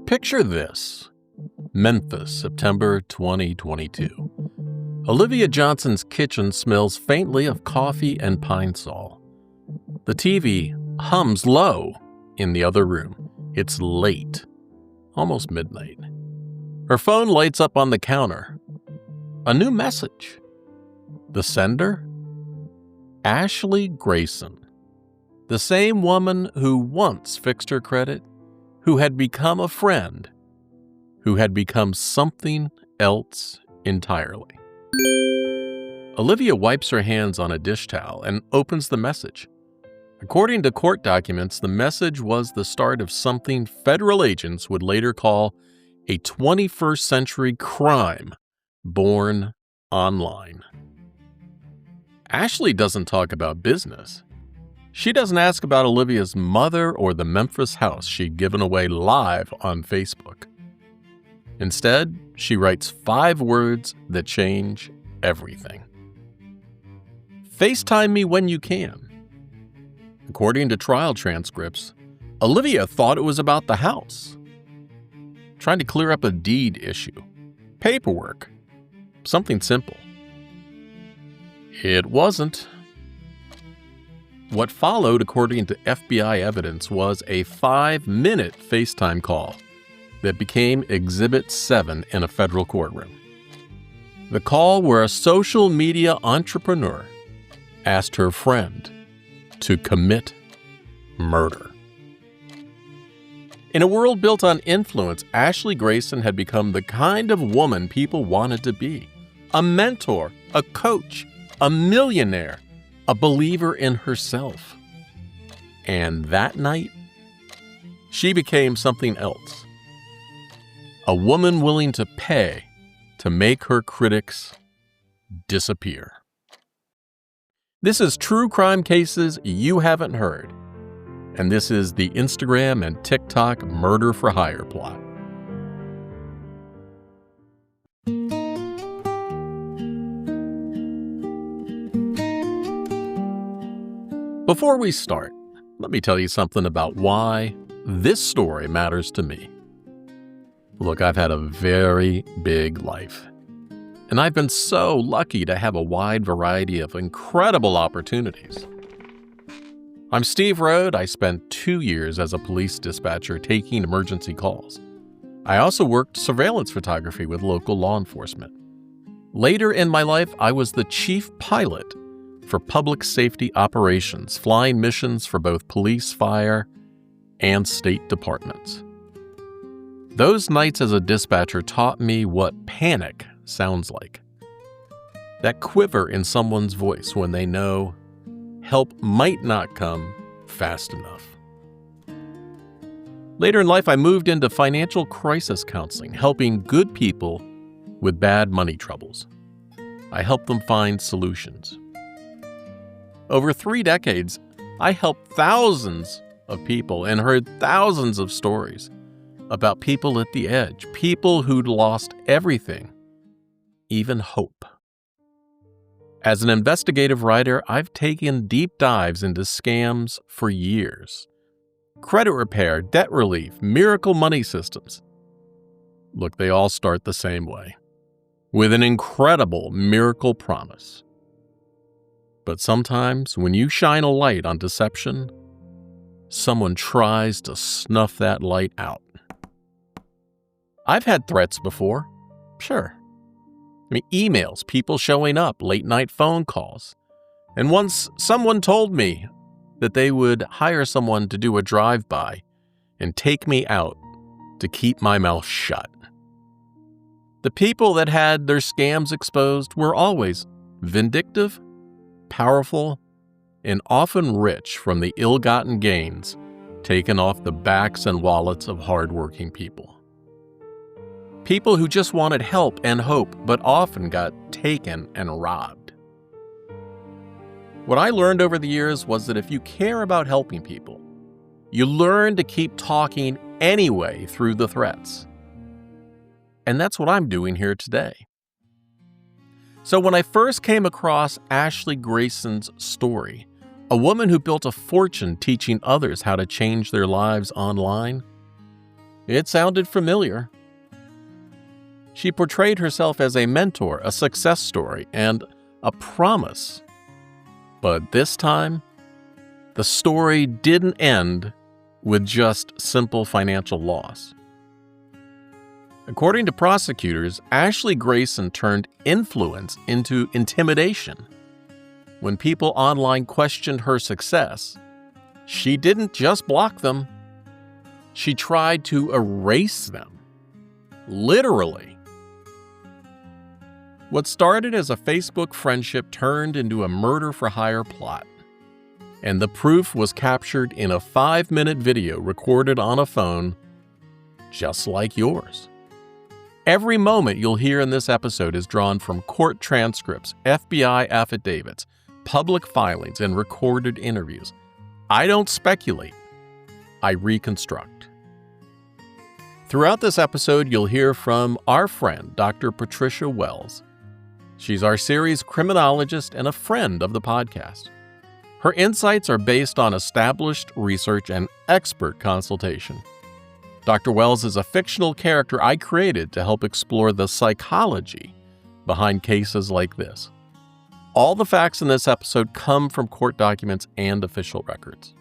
Picture this. Memphis, September 2022. Olivia Johnson's kitchen smells faintly of coffee and Pine Sol. The TV hums low in the other room. It's late, almost midnight. Her phone lights up on the counter. A new message. The sender? Ashley Grayson. The same woman who once fixed her credit, who had become a friend, who had become something else entirely. Olivia wipes her hands on a dish towel and opens the message. According to court documents, the message was the start of something federal agents would later call a 21st century crime born online. Ashley doesn't talk about business. She doesn't ask about Olivia's mother or the Memphis house she'd given away live on Facebook. Instead, she writes 5 words that change everything. FaceTime me when you can. According to trial transcripts, Olivia thought it was about the house. Trying to clear up a deed issue. Paperwork. Something simple. It wasn't. What followed, according to FBI evidence, was a 5-minute FaceTime call that became Exhibit 7 in a federal courtroom. The call where a social media entrepreneur asked her friend to commit murder. In a world built on influence, Ashley Grayson had become the kind of woman people wanted to be. A mentor, a coach, a millionaire, a believer in herself. And that night, she became something else. A woman willing to pay to make her critics disappear. This is True Crime Cases You Haven't Heard, and this is the Instagram and TikTok murder for hire plot. Before we start, let me tell you something about why this story matters to me. Look, I've had a very big life, and I've been so lucky to have a wide variety of incredible opportunities. I'm Steve Rode. I spent 2 years as a police dispatcher taking emergency calls. I also worked surveillance photography with local law enforcement. Later in my life, I was the chief pilot for public safety operations, flying missions for both police, fire, and state departments. Those nights as a dispatcher taught me what panic sounds like. That quiver in someone's voice when they know help might not come fast enough. Later in life, I moved into financial crisis counseling, helping good people with bad money troubles. I helped them find solutions. Over 3 decades, I helped thousands of people and heard thousands of stories about people at the edge, people who'd lost everything, even hope. As an investigative writer, I've taken deep dives into scams for years. Credit repair, debt relief, miracle money systems. Look, they all start the same way, with an incredible miracle promise. But sometimes when you shine a light on deception, someone tries to snuff that light out. I've had threats before, sure. Emails, people showing up, late-night phone calls. And once someone told me that they would hire someone to do a drive-by and take me out to keep my mouth shut. The people that had their scams exposed were always vindictive, powerful, and often rich from the ill-gotten gains taken off the backs and wallets of hardworking people. People who just wanted help and hope, but often got taken and robbed. What I learned over the years was that if you care about helping people, you learn to keep talking anyway through the threats. And that's what I'm doing here today. So when I first came across Ashley Grayson's story, a woman who built a fortune teaching others how to change their lives online, It sounded familiar. She portrayed herself as a mentor, a success story, and a promise. But this time, the story didn't end with just simple financial loss. According to prosecutors, Ashley Grayson turned influence into intimidation. When people online questioned her success, she didn't just block them. She tried to erase them. Literally. What started as a Facebook friendship turned into a murder-for-hire plot. And the proof was captured in a 5-minute video recorded on a phone, just like yours. Every moment you'll hear in this episode is drawn from court transcripts, FBI affidavits, public filings, and recorded interviews. I don't speculate. I reconstruct. Throughout this episode, you'll hear from our friend, Dr. Patricia Wells. She's our series criminologist and a friend of the podcast. Her insights are based on established research and expert consultation. Dr. Wells is a fictional character I created to help explore the psychology behind cases like this. All the facts in this episode come from court documents and official records.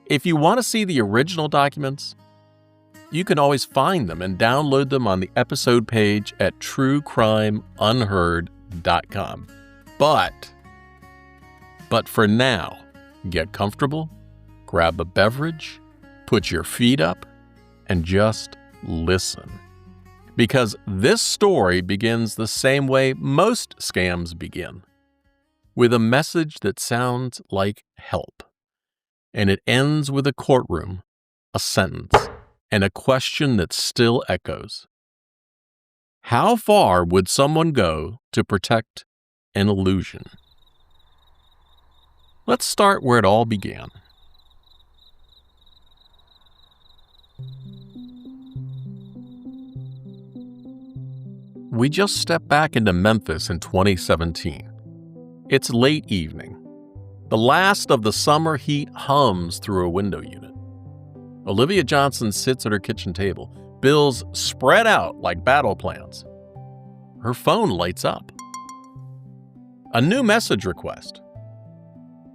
If you want to see the original documents, you can always find them and download them on the episode page at truecrimeunheard.com. But for now, get comfortable, grab a beverage, put your feet up, and just listen. Because this story begins the same way most scams begin, with a message that sounds like help. And it ends with a courtroom, a sentence, and a question that still echoes. How far would someone go to protect an illusion? Let's start where it all began. We just stepped back into Memphis in 2017. It's late evening. The last of the summer heat hums through a window unit. Olivia Johnson sits at her kitchen table, bills spread out like battle plans. Her phone lights up. A new message request.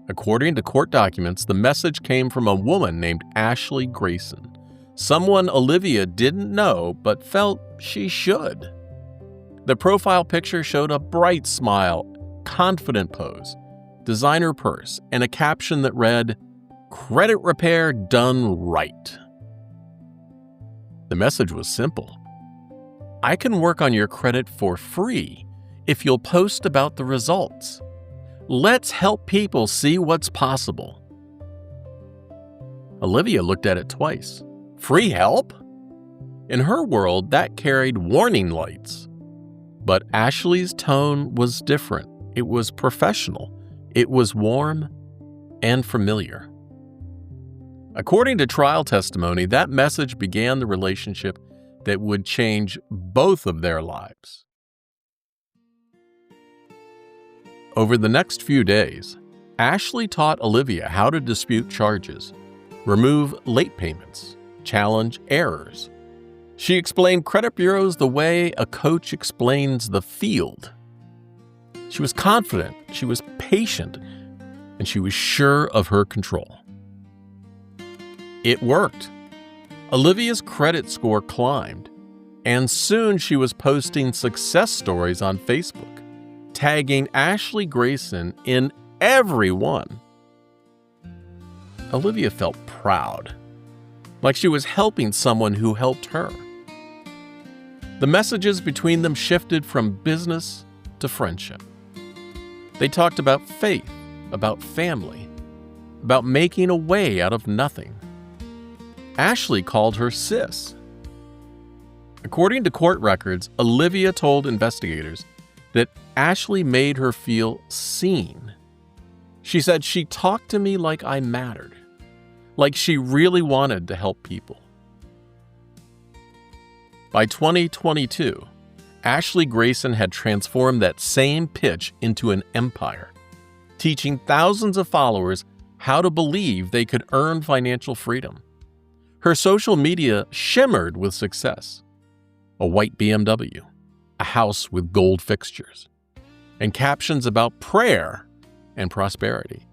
According to court documents, the message came from a woman named Ashley Grayson, someone Olivia didn't know but felt she should. The profile picture showed a bright smile, confident pose, designer purse, and a caption that read, "Credit repair done right." The message was simple. I can work on your credit for free if you'll post about the results. Let's help people see what's possible. Olivia looked at it twice. Free help? In her world, that carried warning lights. But Ashley's tone was different. It was professional. It was warm and familiar. According to trial testimony, that message began the relationship that would change both of their lives. Over the next few days, Ashley taught Olivia how to dispute charges, remove late payments, challenge errors. She explained credit bureaus the way a coach explains the field. She was confident, she was patient, and she was sure of her control. It worked. Olivia's credit score climbed, and soon she was posting success stories on Facebook, tagging Ashley Grayson in every one. Olivia felt proud, like she was helping someone who helped her. The messages between them shifted from business to friendship. They talked about faith, about family, about making a way out of nothing. Ashley called her sis. According to court records, Olivia told investigators that Ashley made her feel seen. She said, "She talked to me like I mattered, like she really wanted to help people." By 2022, Ashley Grayson had transformed that same pitch into an empire, teaching thousands of followers how to believe they could earn financial freedom. Her social media shimmered with success: a white BMW, a house with gold fixtures, and captions about prayer and prosperity.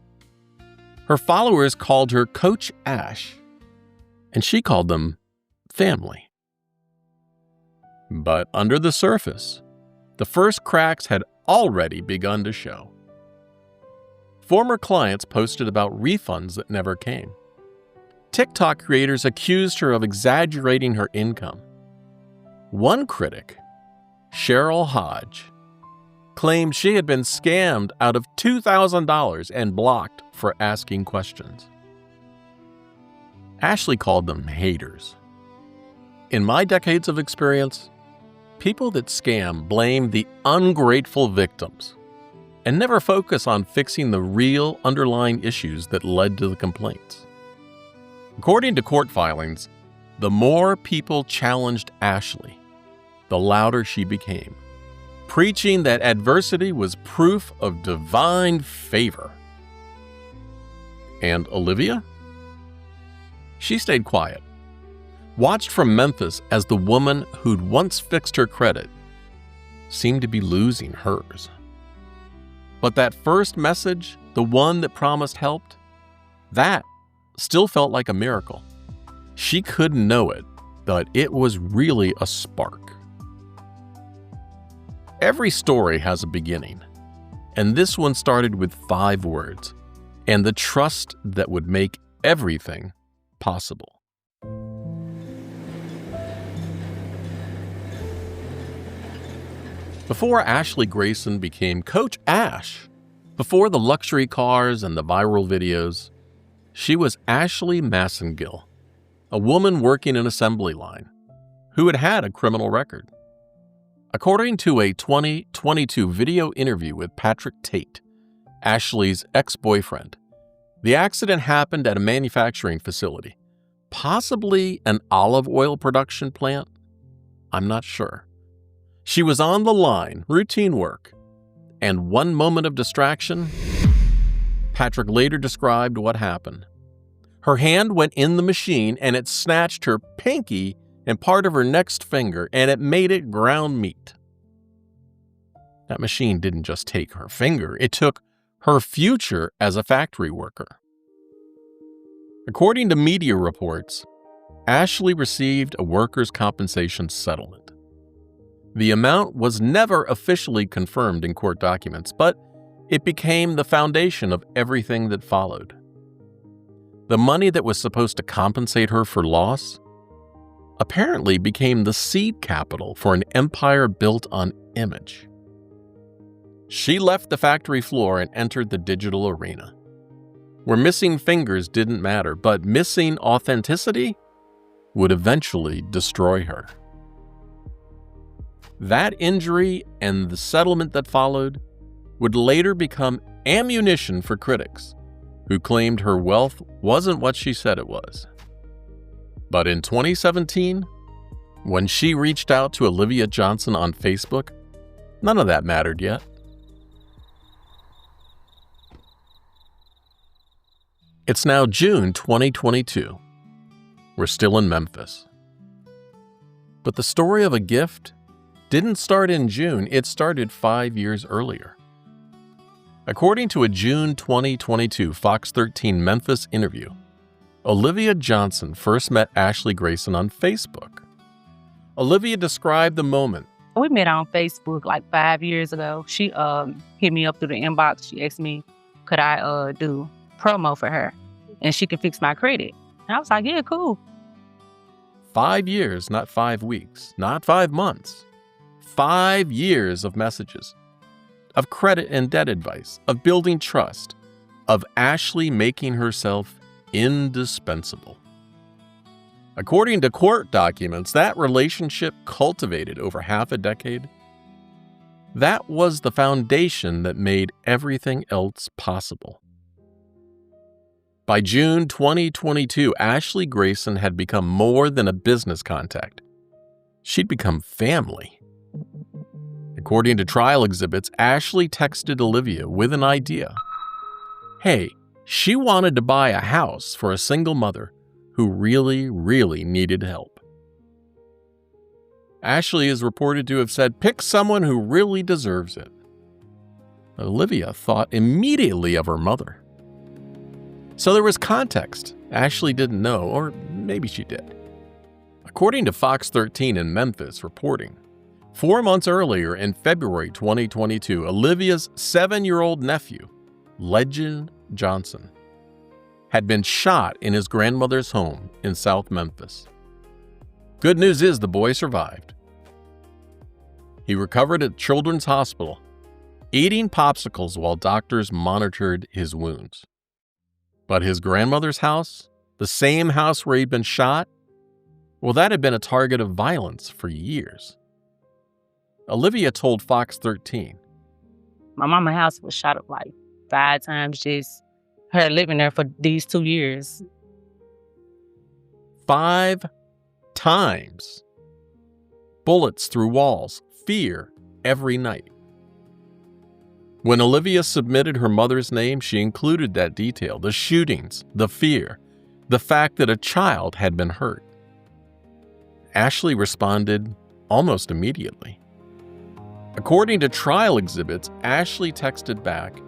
Her followers called her Coach Ash, and she called them family. But under the surface, the first cracks had already begun to show. Former clients posted about refunds that never came. TikTok creators accused her of exaggerating her income. One critic, Cheryl Hodge, claimed she had been scammed out of $2,000 and blocked for asking questions. Ashley called them haters. In my decades of experience, people that scam blame the ungrateful victims and never focus on fixing the real underlying issues that led to the complaints. According to court filings, the more people challenged Ashley, the louder she became, preaching that adversity was proof of divine favor. And Olivia? She stayed quiet, watched from Memphis as the woman who'd once fixed her credit seemed to be losing hers. But that first message, the one that promised help, that still felt like a miracle. She couldn't know it, but it was really a spark. Every story has a beginning, and this one started with 5 words, and the trust that would make everything possible. Before Ashley Grayson became Coach Ash, before the luxury cars and the viral videos, she was Ashley Massengill, a woman working an assembly line who had had a criminal record. According to a 2022 video interview with Patrick Tate, Ashley's ex-boyfriend, the accident happened at a manufacturing facility, possibly an olive oil production plant. I'm not sure. She was on the line, routine work, and one moment of distraction. Patrick later described what happened. Her hand went in the machine and it snatched her pinky and part of her next finger, and it made it ground meat. That machine didn't just take her finger, it took her future as a factory worker. According to media reports, Ashley received a workers' compensation settlement. The amount was never officially confirmed in court documents, but it became the foundation of everything that followed. The money that was supposed to compensate her for loss apparently became the seed capital for an empire built on image. She left the factory floor and entered the digital arena, where missing fingers didn't matter, but missing authenticity would eventually destroy her. That injury and the settlement that followed would later become ammunition for critics who claimed her wealth wasn't what she said it was. But in 2017, when she reached out to Olivia Johnson on Facebook, none of that mattered yet. It's now June 2022. We're still in Memphis. But the story of a gift didn't start in June, it started 5 years earlier. According to a June 2022 Fox 13 Memphis interview, Olivia Johnson first met Ashley Grayson on Facebook. Olivia described the moment. We met on Facebook like 5 years ago. She hit me up through the inbox. She asked me, could I do promo for her and she could fix my credit. And I was like, yeah, cool. 5 years, not 5 weeks, not 5 months. 5 years of messages, of credit and debt advice, of building trust, of Ashley making herself indispensable. According to court documents, that relationship cultivated over half a decade. That was the foundation that made everything else possible. By June 2022, Ashley Grayson had become more than a business contact. She'd become family. According to trial exhibits, Ashley texted Olivia with an idea. Hey, she wanted to buy a house for a single mother who really, really needed help. Ashley is reported to have said, "Pick someone who really deserves it." Olivia thought immediately of her mother. So there was context Ashley didn't know, or maybe she did. According to Fox 13 in Memphis reporting, 4 months earlier in February 2022, Olivia's 7-year-old nephew, Legend Johnson, had been shot in his grandmother's home in South Memphis. Good news is the boy survived. He recovered at Children's Hospital, eating popsicles while doctors monitored his wounds. But his grandmother's house, the same house where he'd been shot, well, that had been a target of violence for years. Olivia told Fox 13. My mama's house was shot up like 5 times, just her living there for these 2 years. 5 times. Bullets through walls, fear every night. When Olivia submitted her mother's name, she included that detail, the shootings, the fear, the fact that a child had been hurt. Ashley responded almost immediately. According to trial exhibits, Ashley texted back,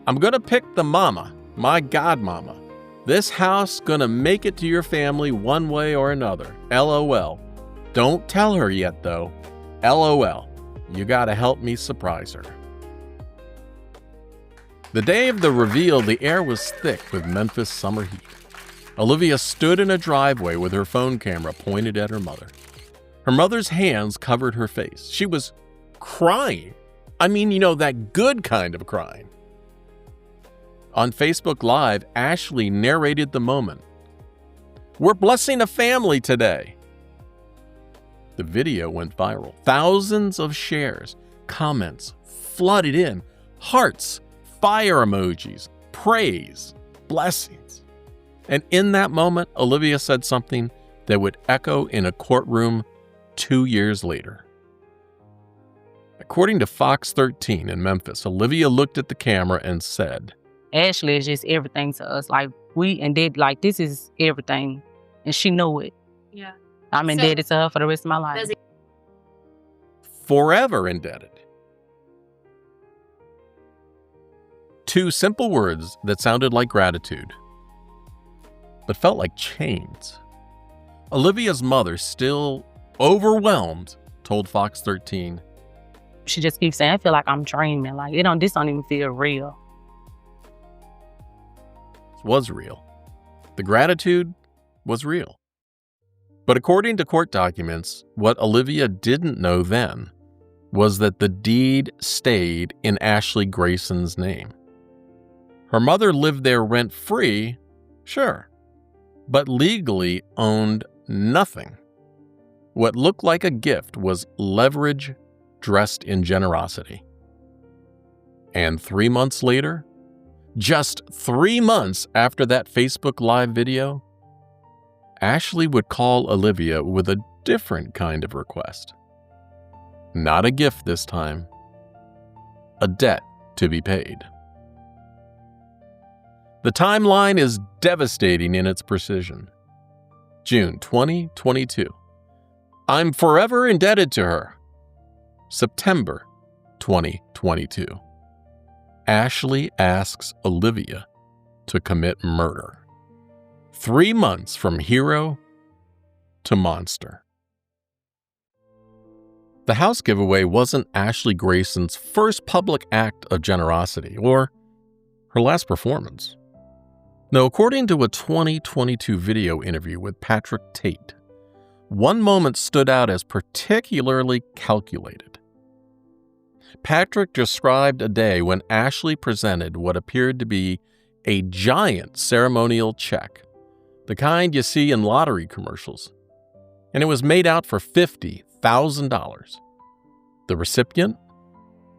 "I'm gonna pick the mama, my godmama. This house gonna make it to your family one way or another. LOL. Don't tell her yet though. LOL. You gotta help me surprise her." The day of the reveal, the air was thick with Memphis summer heat. Olivia stood in a driveway with her phone camera pointed at her mother. Her mother's hands covered her face. She was crying. I mean, that good kind of crying. On Facebook Live, Ashley narrated the moment. "We're blessing a family today." The video went viral. Thousands of shares, comments flooded in, hearts, fire emojis, praise, blessings. And in that moment, Olivia said something that would echo in a courtroom 2 years later. According to Fox 13 in Memphis, Olivia looked at the camera and said, Ashley is just everything to us. Like, we indebted, like, this is everything. And she knew it. Yeah. I'm indebted to her for the rest of my life. Forever indebted. 2 simple words that sounded like gratitude, but felt like chains. Olivia's mother, still overwhelmed, told Fox 13, She just keeps saying, "I feel like I'm dreaming. Like, this don't even feel real." It was real. The gratitude was real. But according to court documents, what Olivia didn't know then was that the deed stayed in Ashley Grayson's name. Her mother lived there rent-free, sure, but legally owned nothing. What looked like a gift was leverage dressed in generosity. And 3 months later, just 3 months after that Facebook Live video, Ashley would call Olivia with a different kind of request. Not a gift this time, a debt to be paid. The timeline is devastating in its precision. June 2022. I'm forever indebted to her. September 2022. Ashley asks Olivia to commit murder. 3 months from hero to monster. The house giveaway wasn't Ashley Grayson's first public act of generosity or her last performance. Now, according to a 2022 video interview with Patrick Tate, one moment stood out as particularly calculated. Patrick described a day when Ashley presented what appeared to be a giant ceremonial check, the kind you see in lottery commercials, and it was made out for $50,000. The recipient?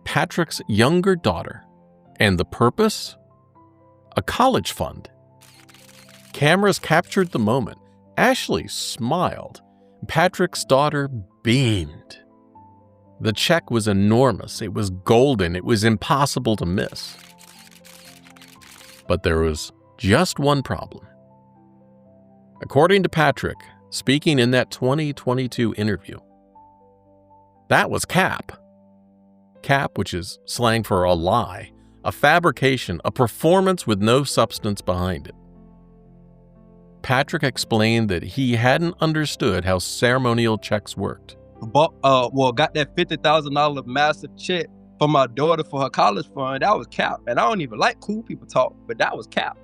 Patrick's younger daughter. And the purpose? A college fund. Cameras captured the moment. Ashley smiled. Patrick's daughter beamed. The check was enormous. It was golden. It was impossible to miss. But there was just one problem. According to Patrick, speaking in that 2022 interview, that was cap. Cap, which is slang for a lie, a fabrication, a performance with no substance behind it. Patrick explained that he hadn't understood how ceremonial checks worked. Got that $50,000 massive check for my daughter for her college fund. That was cap. And I don't even like cool people talk, but that was cap.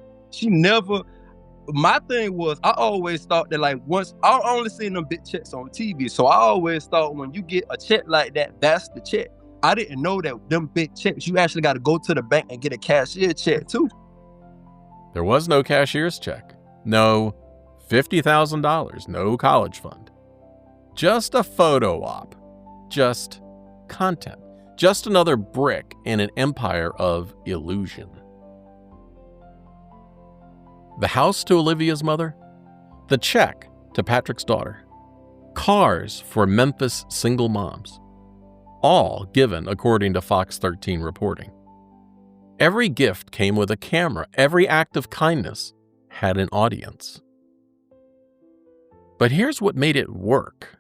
My thing was, I always thought that I only seen them big checks on TV. So I always thought when you get a check like that, that's the check. I didn't know that them big checks, you actually got to go to the bank and get a cashier check too. There was no cashier's check. No $50,000, no college fund. Just a photo op. Just content. Just another brick in an empire of illusion. The house to Olivia's mother, the check to Patrick's daughter, cars for Memphis single moms, all given according to Fox 13 reporting. Every gift came with a camera. Every act of kindness had an audience. But here's what made it work.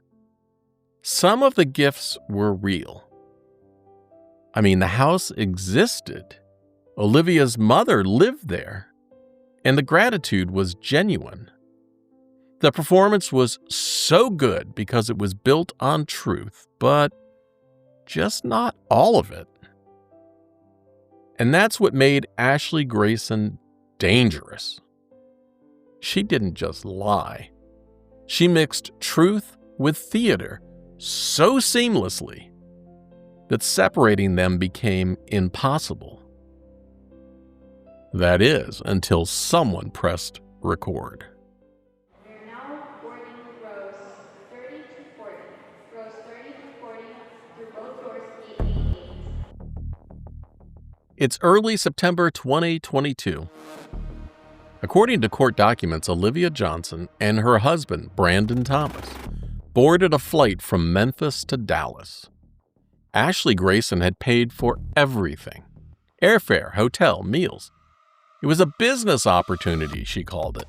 Some of the gifts were real. I mean, the house existed. Olivia's mother lived there. And the gratitude was genuine. The performance was so good because it was built on truth, but just not all of it. And that's what made Ashley Grayson dangerous. She didn't just lie. She mixed truth with theater so seamlessly that separating them became impossible. That is, until someone pressed record. We are now boarding rows 30 to 40. Rows 30 to 40 through both doors 888. It's early September 2022. According to court documents, Olivia Johnson and her husband, Brandon Thomas, boarded a flight from Memphis to Dallas. Ashley Grayson had paid for everything: airfare, hotel, meals. It was a business opportunity, she called it.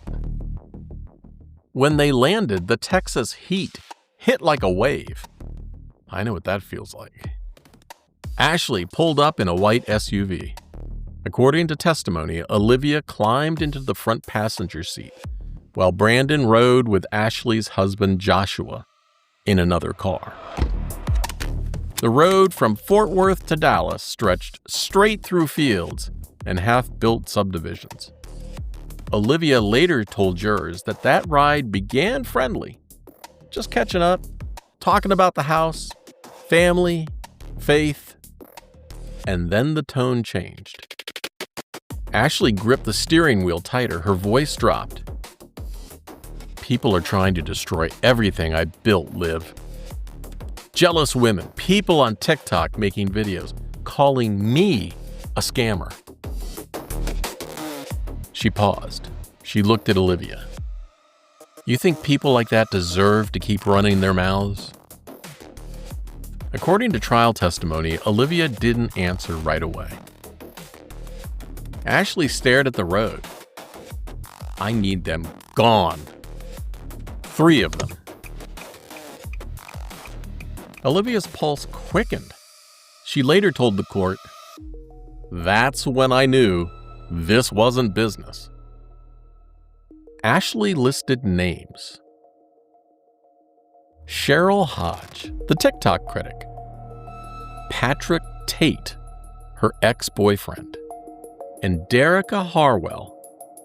When they landed, the Texas heat hit like a wave. I know what that feels like. Ashley pulled up in a white SUV. According to testimony, Olivia climbed into the front passenger seat, while Brandon rode with Ashley's husband Joshua in another car. The road from Fort Worth to Dallas stretched straight through fields and half-built subdivisions. Olivia later told jurors that ride began friendly, just catching up, talking about the house, family, faith, and then the tone changed. Ashley gripped the steering wheel tighter, her voice dropped. People are trying to destroy everything I built, Liv. Jealous women, people on TikTok making videos, calling me a scammer. She paused. She looked at Olivia. You think people like that deserve to keep running their mouths? According to trial testimony, Olivia didn't answer right away. Ashley stared at the road. I need them gone. 3 of them. Olivia's pulse quickened. She later told the court, "That's when I knew this wasn't business." Ashley listed names. Cheryl Hodge, the TikTok critic. Patrick Tate, her ex-boyfriend. And Derica Harwell,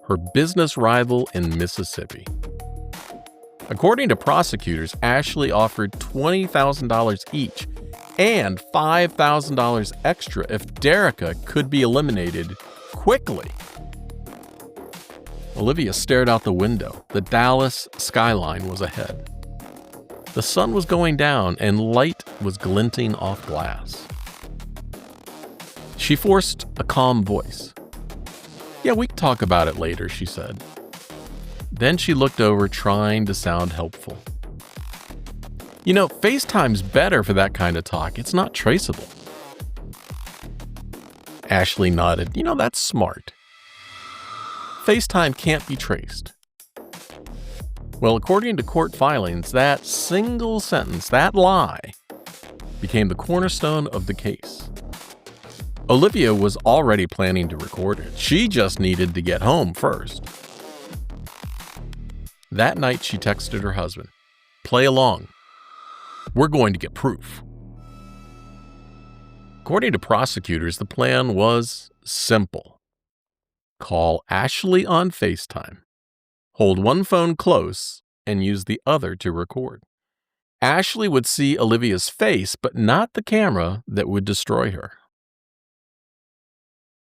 her business rival in Mississippi. According to prosecutors, Ashley offered $20,000 each and $5,000 extra if Derica could be eliminated quickly. Olivia stared out the window. The Dallas skyline was ahead. The sun was going down and light was glinting off glass. She forced a calm voice. "Yeah, we can talk about it later," she said. Then she looked over, trying to sound helpful. "You know, FaceTime's better for that kind of talk. It's not traceable." Ashley nodded. "You know, that's smart. FaceTime can't be traced." Well, according to court filings, that single sentence, that lie, became the cornerstone of the case. Olivia was already planning to record it. She just needed to get home first. That night, she texted her husband, "Play along. We're going to get proof." According to prosecutors, the plan was simple. Call Ashley on FaceTime. Hold one phone close and use the other to record. Ashley would see Olivia's face, but not the camera that would destroy her.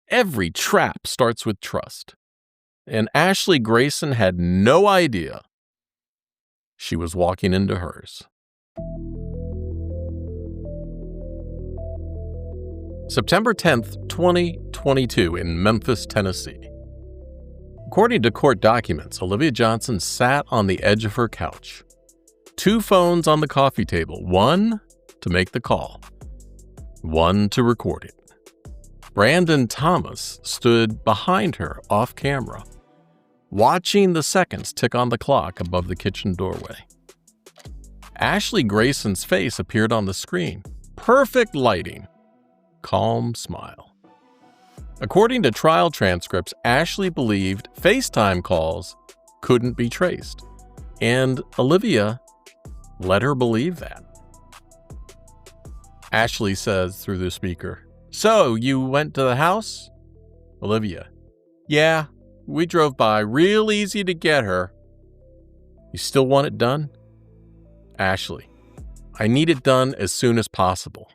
Every trap starts with trust, and Ashley Grayson had no idea she was walking into hers. September 10th, 2022 in Memphis, Tennessee. According to court documents, Olivia Johnson sat on the edge of her couch. 2 phones on the coffee table, one to make the call, one to record it. Brandon Thomas stood behind her off camera, watching the seconds tick on the clock above the kitchen doorway. Ashley Grayson's face appeared on the screen. Perfect lighting. Calm smile. According to trial transcripts, Ashley believed FaceTime calls couldn't be traced, and Olivia let her believe that. Ashley says through the speaker, "So, you went to the house?" Olivia, "Yeah, we drove by. Real easy to get her." "You still want it done?" Ashley, "I need it done as soon as possible."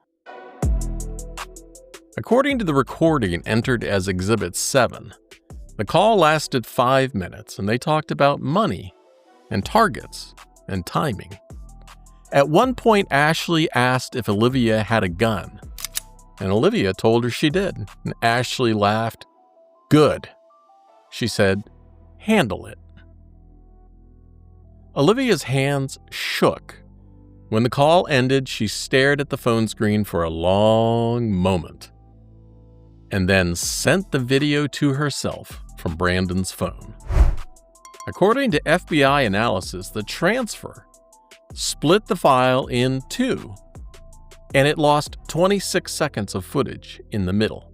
According to the recording entered as Exhibit 7, the call lasted 5 minutes and they talked about money and targets and timing. At one point, Ashley asked if Olivia had a gun, and Olivia told her she did. And Ashley laughed. "Good." She said, "Handle it." Olivia's hands shook. When the call ended, she stared at the phone screen for a long moment, and then sent the video to herself from Brandon's phone. According to FBI analysis, the transfer split the file in 2, and it lost 26 seconds of footage in the middle.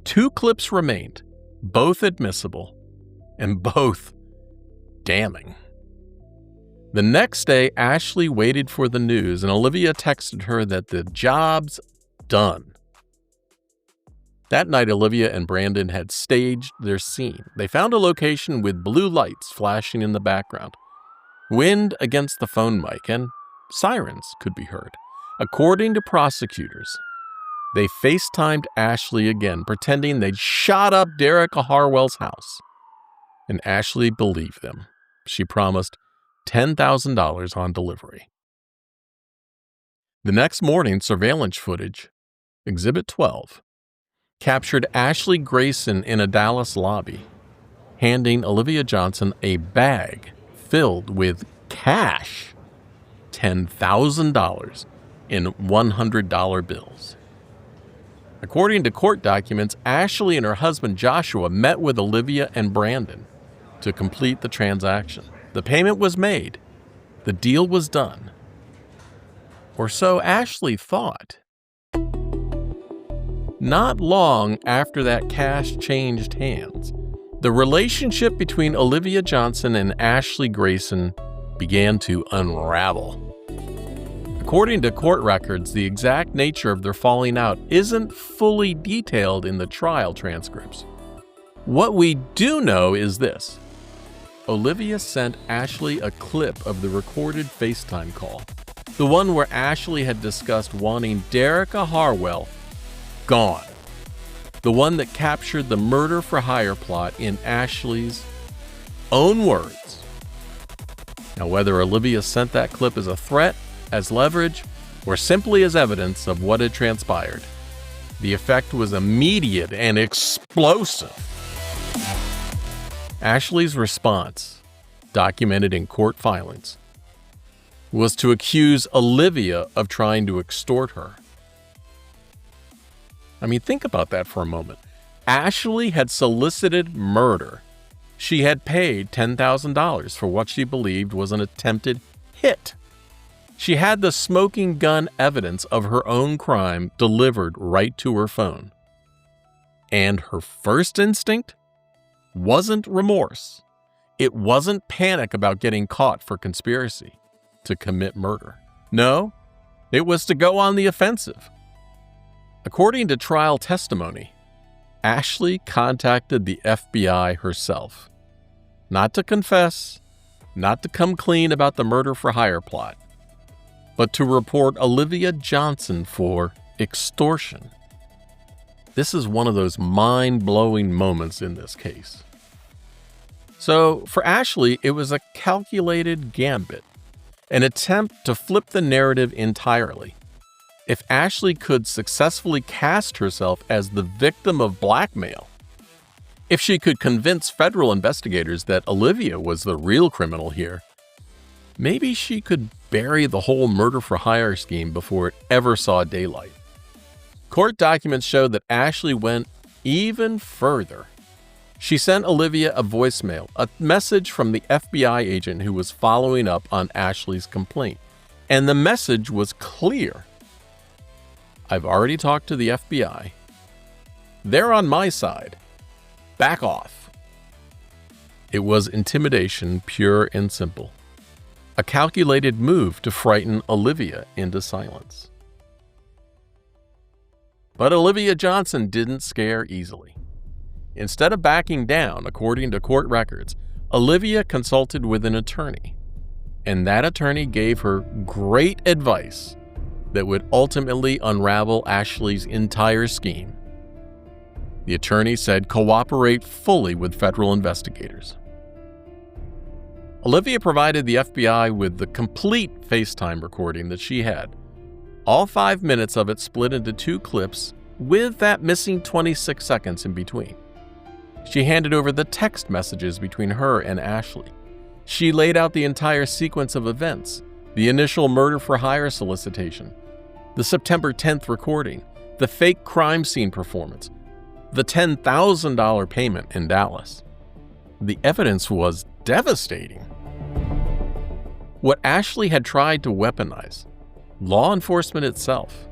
2 clips remained, both admissible and both damning. The next day, Ashley waited for the news, and Olivia texted her that the job's done. That night, Olivia and Brandon had staged their scene. They found a location with blue lights flashing in the background, wind against the phone mic, and sirens could be heard. According to prosecutors, they FaceTimed Ashley again, pretending they'd shot up Derica Harwell's house. And Ashley believed them. She promised $10,000 on delivery. The next morning, surveillance footage, Exhibit 12, captured Ashley Grayson in a Dallas lobby, handing Olivia Johnson a bag filled with cash, $10,000 in $100 bills. According to court documents, Ashley and her husband Joshua met with Olivia and Brandon to complete the transaction. The payment was made. The deal was done. Or so Ashley thought. Not long after that cash changed hands, the relationship between Olivia Johnson and Ashley Grayson began to unravel. According to court records, the exact nature of their falling out isn't fully detailed in the trial transcripts. What we do know is this. Olivia sent Ashley a clip of the recorded FaceTime call, the one where Ashley had discussed wanting Derica Harwell gone, the one that captured the murder for hire plot in Ashley's own words. Now, whether Olivia sent that clip as a threat, as leverage, or simply as evidence of what had transpired, the effect was immediate and explosive. Ashley's response, documented in court filings, was to accuse Olivia of trying to extort her. I mean, think about that for a moment. Ashley had solicited murder She had paid $10,000 for what she believed was an attempted hit. She had the smoking gun evidence of her own crime delivered right to her phone. And her first instinct wasn't remorse. It wasn't panic about getting caught for conspiracy to commit murder. No, it was to go on the offensive. According to trial testimony, Ashley contacted the FBI herself, not to confess, not to come clean about the murder-for-hire plot, but to report Olivia Johnson for extortion. This is one of those mind-blowing moments in this case. So, for Ashley, it was a calculated gambit, an attempt to flip the narrative entirely. If Ashley could successfully cast herself as the victim of blackmail, if she could convince federal investigators that Olivia was the real criminal here, maybe she could bury the whole murder-for-hire scheme before it ever saw daylight. Court documents show that Ashley went even further. She sent Olivia a voicemail, a message from the FBI agent who was following up on Ashley's complaint. And the message was clear. I've already talked to the FBI. They're on my side. Back off. It was intimidation, pure and simple. A calculated move to frighten Olivia into silence. But Olivia Johnson didn't scare easily. Instead of backing down, according to court records, Olivia consulted with an attorney, and that attorney gave her great advice that would ultimately unravel Ashley's entire scheme. The attorney said cooperate fully with federal investigators. Olivia provided the FBI with the complete FaceTime recording that she had, all 5 minutes of it split into 2 clips with that missing 26 seconds in between. She handed over the text messages between her and Ashley. She laid out the entire sequence of events, the initial murder-for-hire solicitation, the September 10th recording, the fake crime scene performance, the $10,000 payment in Dallas. The evidence was devastating. What Ashley had tried to weaponize, law enforcement itself,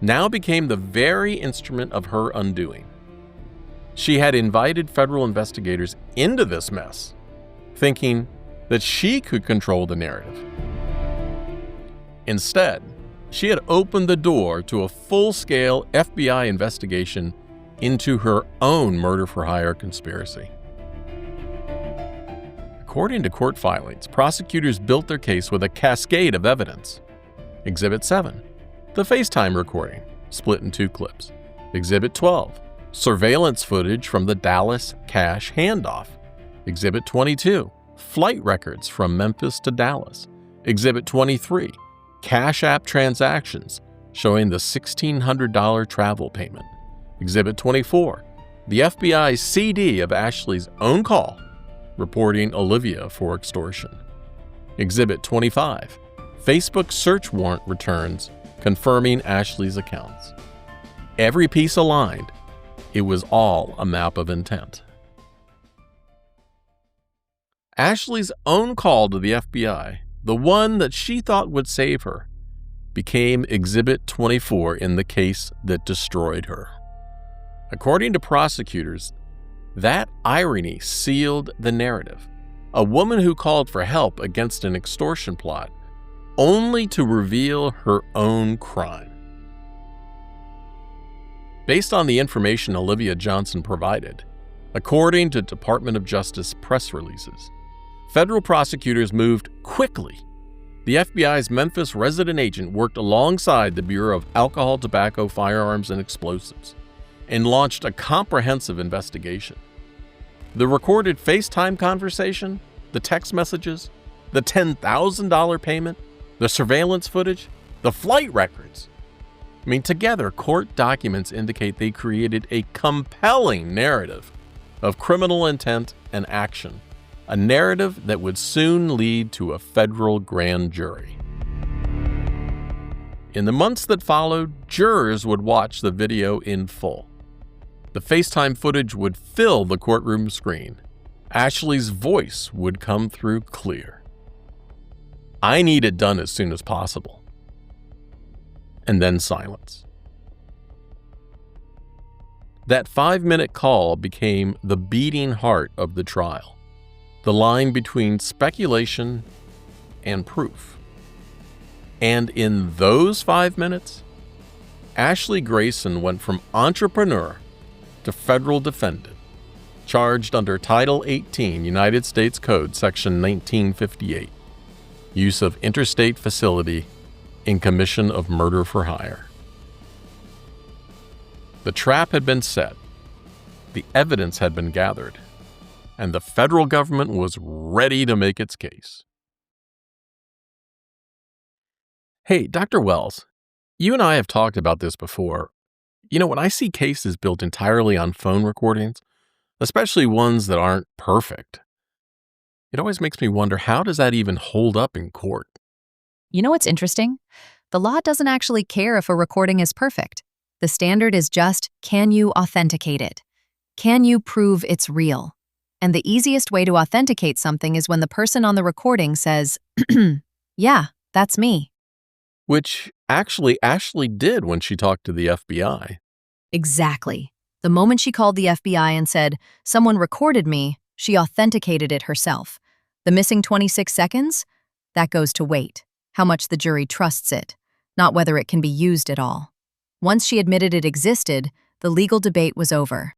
now became the very instrument of her undoing. She had invited federal investigators into this mess, thinking that she could control the narrative. Instead, she had opened the door to a full-scale FBI investigation into her own murder-for-hire conspiracy. According to court filings, prosecutors built their case with a cascade of evidence. Exhibit 7, the FaceTime recording, split in 2 clips. Exhibit 12, surveillance footage from the Dallas cash handoff. Exhibit 22, flight records from Memphis to Dallas. Exhibit 23, Cash App transactions showing the $1,600 travel payment. Exhibit 24, the FBI's CD of Ashley's own call reporting Olivia for extortion. Exhibit 25, Facebook search warrant returns confirming Ashley's accounts. Every piece aligned. It was all a map of intent. Ashley's own call to the FBI, the one that she thought would save her, became Exhibit 24 in the case that destroyed her. According to prosecutors, that irony sealed the narrative. A woman who called for help against an extortion plot, only to reveal her own crime. Based on the information Olivia Johnson provided, according to Department of Justice press releases, federal prosecutors moved quickly. The FBI's Memphis resident agent worked alongside the Bureau of Alcohol, Tobacco, Firearms, and Explosives and launched a comprehensive investigation. The recorded FaceTime conversation, the text messages, the $10,000 payment, the surveillance footage, the flight records. Together, court documents indicate they created a compelling narrative of criminal intent and action, a narrative that would soon lead to a federal grand jury. In the months that followed, jurors would watch the video in full. The FaceTime footage would fill the courtroom screen. Ashley's voice would come through clear. "I need it done as soon as possible." And then silence. That 5-minute call became the beating heart of the trial, the line between speculation and proof. And in those 5 minutes, Ashley Grayson went from entrepreneur to federal defendant, charged under Title 18 United States Code, Section 1958, use of interstate facility in commission of murder for hire. The trap had been set, the evidence had been gathered, and the federal government was ready to make its case. Hey, Dr. Wells, you and I have talked about this before. When I see cases built entirely on phone recordings, especially ones that aren't perfect, it always makes me wonder, how does that even hold up in court? You know what's interesting? The law doesn't actually care if a recording is perfect. The standard is just, can you authenticate it? Can you prove it's real? And the easiest way to authenticate something is when the person on the recording says, yeah, that's me. Which actually Ashley did when she talked to the FBI. Exactly. The moment she called the FBI and said, someone recorded me, she authenticated it herself. The missing 26 seconds? That goes to weight, how much the jury trusts it, not whether it can be used at all. Once she admitted it existed, the legal debate was over.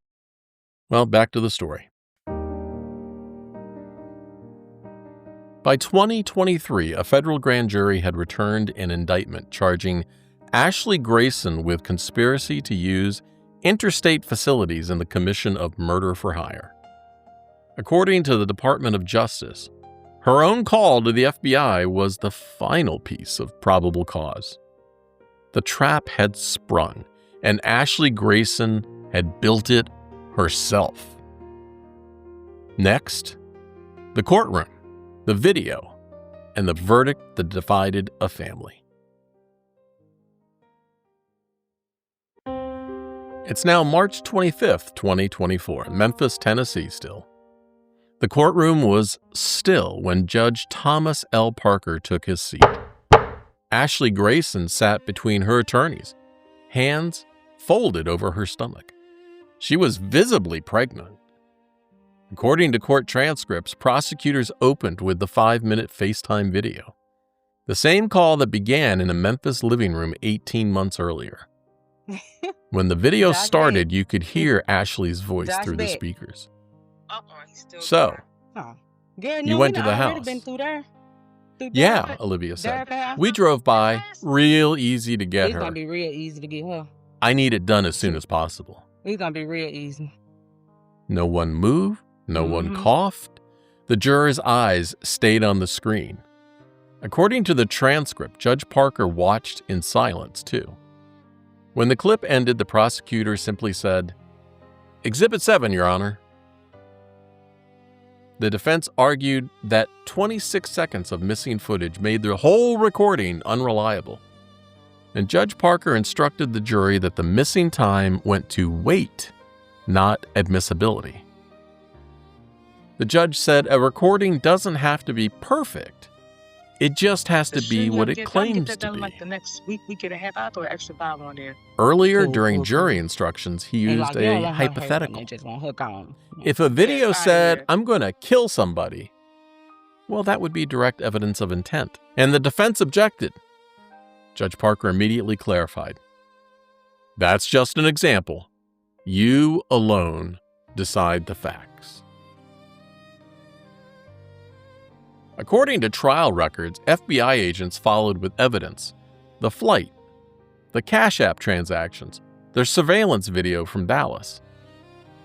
Well, back to the story. By 2023, a federal grand jury had returned an indictment charging Ashley Grayson with conspiracy to use interstate facilities in the commission of murder for hire. According to the Department of Justice, her own call to the FBI was the final piece of probable cause. The trap had sprung, and Ashley Grayson had built it herself. Next, the courtroom, the video, and the verdict that divided a family. It's now March 25th, 2024, Memphis, Tennessee still. The courtroom was still when Judge Thomas L. Parker took his seat. Ashley Grayson sat between her attorneys, hands folded over her stomach. She was visibly pregnant. According to court transcripts, prosecutors opened with the 5-minute FaceTime video, the same call that began in a Memphis living room 18 months earlier. When the video started, you could hear Ashley's voice through the speakers. So, you went to the house. Yeah, Olivia said. We drove by. Real easy to get her. It's gonna be real easy to get her. I need it done as soon as possible. It's gonna be real easy. No one moved. No one coughed. The jurors' eyes stayed on the screen. According to the transcript, Judge Parker watched in silence, too. When the clip ended, the prosecutor simply said, "Exhibit 7, Your Honor." The defense argued that 26 seconds of missing footage made the whole recording unreliable. And Judge Parker instructed the jury that the missing time went to weight, not admissibility. The judge said a recording doesn't have to be perfect. It just has to be what it claims to be. Like the next week and a half, I'll throw extra $5 on there. Earlier, during jury instructions, he used a hypothetical. If a video said, "I'm going to kill somebody," well, that would be direct evidence of intent. And the defense objected. Judge Parker immediately clarified. That's just an example. You alone decide the facts. According to trial records, FBI agents followed with evidence the flight, the Cash App transactions, their surveillance video from Dallas.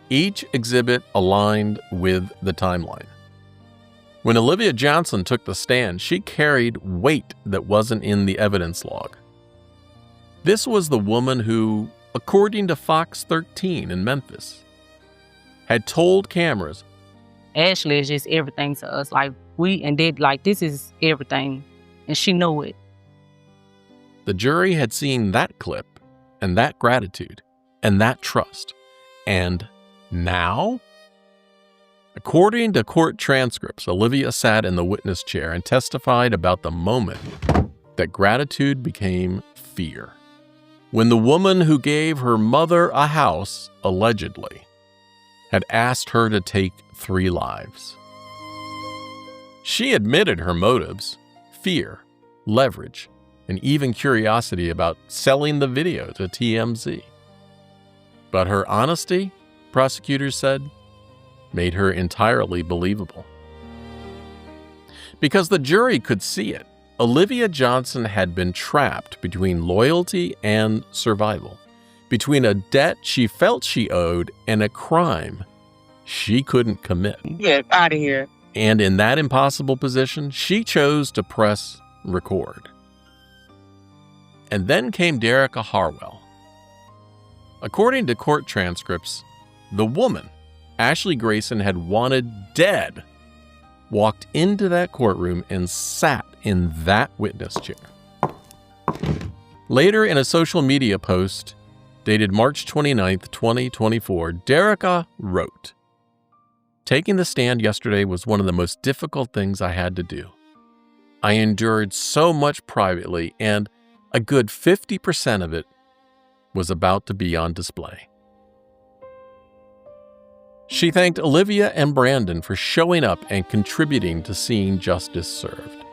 Each exhibit aligned with the timeline. When Olivia Johnson took the stand, she carried weight that wasn't in the evidence log. This was the woman who, according to Fox 13 in Memphis, had told cameras, Ashley is just everything to us. This is everything. And she knew it. The jury had seen that clip, and that gratitude, and that trust. And now? According to court transcripts, Olivia sat in the witness chair and testified about the moment that gratitude became fear. When the woman who gave her mother a house, allegedly, had asked her to take 3 lives. She admitted her motives: fear, leverage, and even curiosity about selling the video to TMZ. But her honesty, prosecutors said, made her entirely believable. Because the jury could see it, Olivia Johnson had been trapped between loyalty and survival, between a debt she felt she owed and a crime she couldn't commit. Get out of here. And in that impossible position, she chose to press record. And then came Derica Harwell. According to court transcripts, the woman Ashley Grayson had wanted dead walked into that courtroom and sat in that witness chair. Later, in a social media post dated March 29, 2024, Derica wrote, "Taking the stand yesterday was one of the most difficult things I had to do. I endured so much privately, and a good 50% of it was about to be on display." She thanked Olivia and Brandon for showing up and contributing to seeing justice served.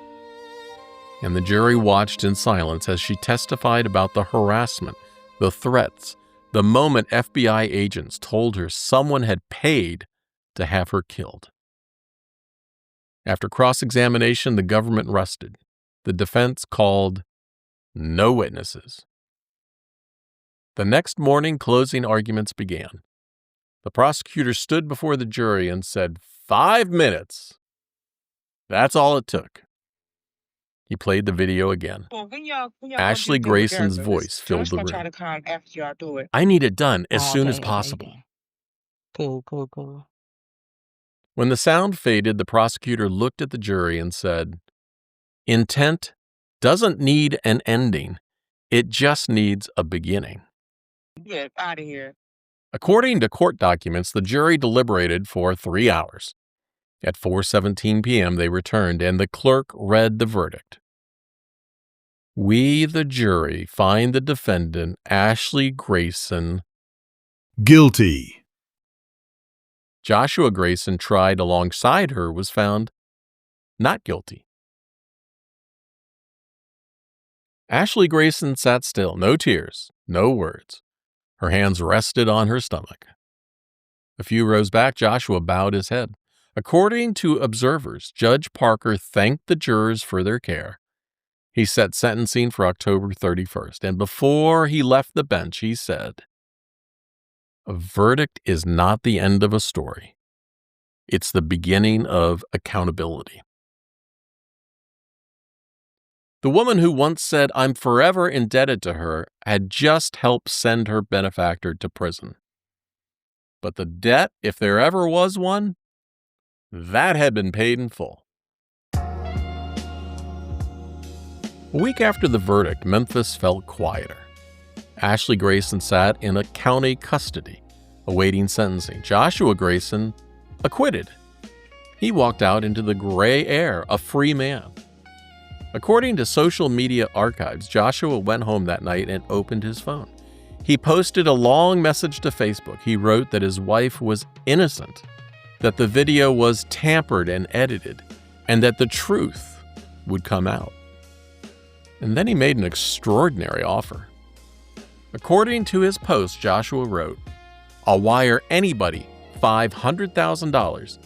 And the jury watched in silence as she testified about the harassment, the threats, the moment FBI agents told her someone had paid to have her killed. After cross-examination, the government rested. The defense called no witnesses. The next morning, closing arguments began. The prosecutor stood before the jury and said, 5 minutes. That's all it took. He played the video again. Well, when y'all Ashley get Grayson's together, voice filled the Josh gonna try room. to come after y'all do it. "I need it done as soon as Okay, possible." okay. Cool. When the sound faded, the prosecutor looked at the jury and said, "Intent doesn't need an ending. It just needs a beginning." Get out of here. According to court documents, the jury deliberated for 3 hours. At 4:17 p.m., they returned, and the clerk read the verdict. "We, the jury, find the defendant, Ashley Grayson, guilty." Joshua Grayson, tried alongside her, was found not guilty. Ashley Grayson sat still, no tears, no words. Her hands rested on her stomach. A few rows back, Joshua bowed his head. According to observers, Judge Parker thanked the jurors for their care. He set sentencing for October 31st, and before he left the bench, he said, "A verdict is not the end of a story. It's the beginning of accountability." The woman who once said, "I'm forever indebted to her," had just helped send her benefactor to prison. But the debt, if there ever was one, that had been paid in full. A week after the verdict, Memphis felt quieter. Ashley Grayson sat in a county custody, awaiting sentencing. Joshua Grayson, acquitted. He walked out into the gray air, a free man. According to social media archives, Joshua went home that night and opened his phone. He posted a long message to Facebook. He wrote that his wife was innocent, that the video was tampered and edited, and that the truth would come out. And then he made an extraordinary offer. According to his post, Joshua wrote, "I'll wire anybody $500,000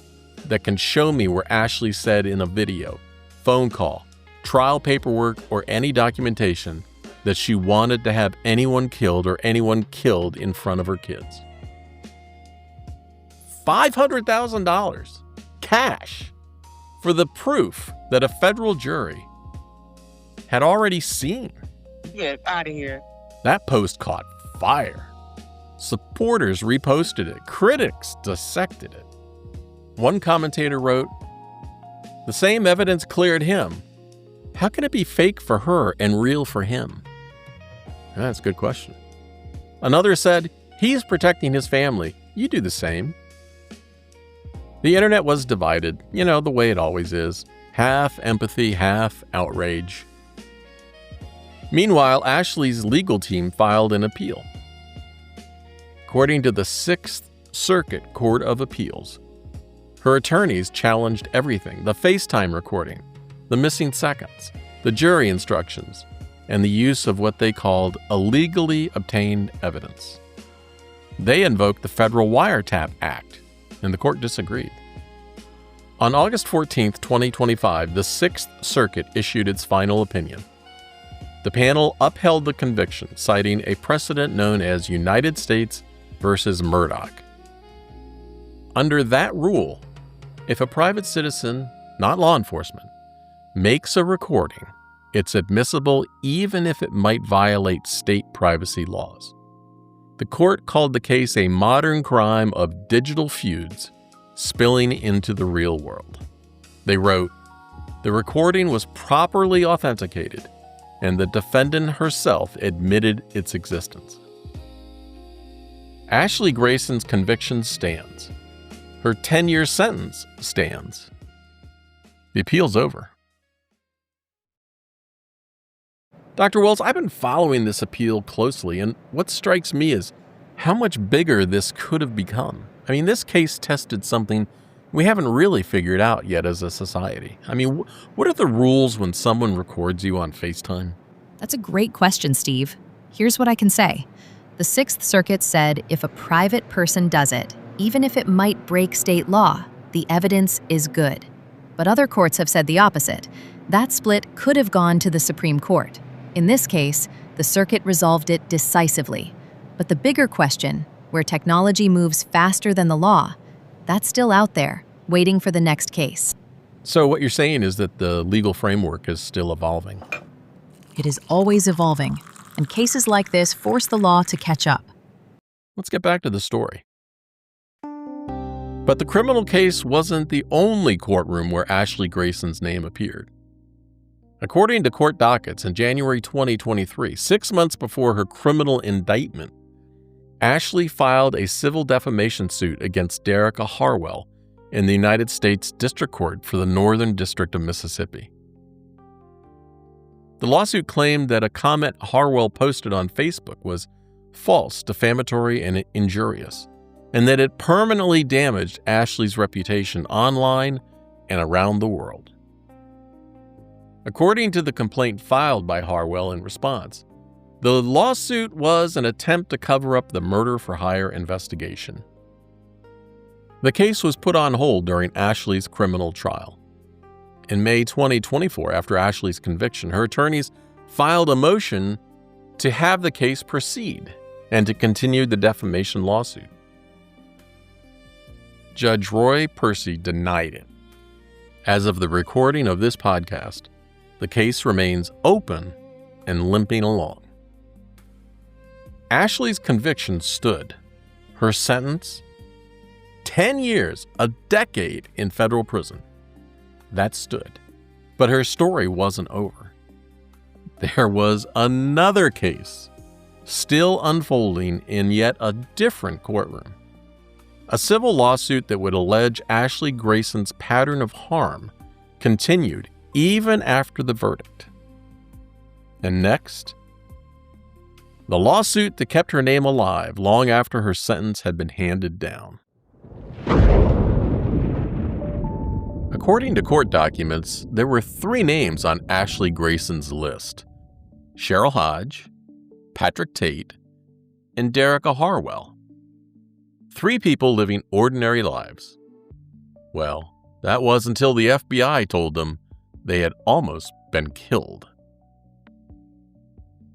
that can show me where Ashley said in a video, phone call, trial paperwork, or any documentation that she wanted to have anyone killed or anyone killed in front of her kids." $500,000 cash for the proof that a federal jury had already seen. Get out of here. That post caught fire. Supporters reposted it. Critics dissected it. One commentator wrote, "The same evidence cleared him. How can it be fake for her and real for him?" That's a good question. Another said, "He's protecting his family. You do the same." The internet was divided, the way it always is. Half empathy, half outrage. Meanwhile, Ashley's legal team filed an appeal. According to the Sixth Circuit Court of Appeals, her attorneys challenged everything: the FaceTime recording, the missing seconds, the jury instructions, and the use of what they called illegally obtained evidence. They invoked the Federal Wiretap Act, and the court disagreed. On August 14, 2025, the Sixth Circuit issued its final opinion. The panel upheld the conviction, citing a precedent known as United States versus Murdoch. Under that rule, if a private citizen, not law enforcement, makes a recording, it's admissible even if it might violate state privacy laws. The court called the case a modern crime of digital feuds spilling into the real world. They wrote, "The recording was properly authenticated, and the defendant herself admitted its existence." Ashley Grayson's conviction stands. Her 10-year sentence stands. The appeal's over. Dr. Wells, I've been following this appeal closely, and what strikes me is how much bigger this could have become. I mean, this case tested something we haven't really figured out yet as a society. I mean, what are the rules when someone records you on FaceTime? That's a great question, Steve. Here's what I can say. The Sixth Circuit said if a private person does it, even if it might break state law, the evidence is good. But other courts have said the opposite. That split could have gone to the Supreme Court. In this case, the circuit resolved it decisively. But the bigger question, where technology moves faster than the law, that's still out there, waiting for the next case. So what you're saying is that the legal framework is still evolving. It is always evolving, and cases like this force the law to catch up. Let's get back to the story. But the criminal case wasn't the only courtroom where Ashley Grayson's name appeared. According to court dockets in January 2023, 6 months before her criminal indictment, Ashley filed a civil defamation suit against Derica Harwell in the United States District Court for the Northern District of Mississippi. The lawsuit claimed that a comment Harwell posted on Facebook was false, defamatory, and injurious, and that it permanently damaged Ashley's reputation online and around the world. According to the complaint filed by Harwell in response, the lawsuit was an attempt to cover up the murder-for-hire investigation. The case was put on hold during Ashley's criminal trial. In May 2024, after Ashley's conviction, her attorneys filed a motion to have the case proceed and to continue the defamation lawsuit. Judge Roy Percy denied it. As of the recording of this podcast, the case remains open and limping along. Ashley's conviction stood. Her sentence? 10 years, a decade in federal prison. That stood. But her story wasn't over. There was another case, still unfolding in yet a different courtroom. A civil lawsuit that would allege Ashley Grayson's pattern of harm continued even after the verdict. And next, the lawsuit that kept her name alive long after her sentence had been handed down. According to court documents, there were 3 names on Ashley Grayson's list: Cheryl Hodge, Patrick Tate, and Derica Harwell. 3 people living ordinary lives. Well, that was until the FBI told them they had almost been killed.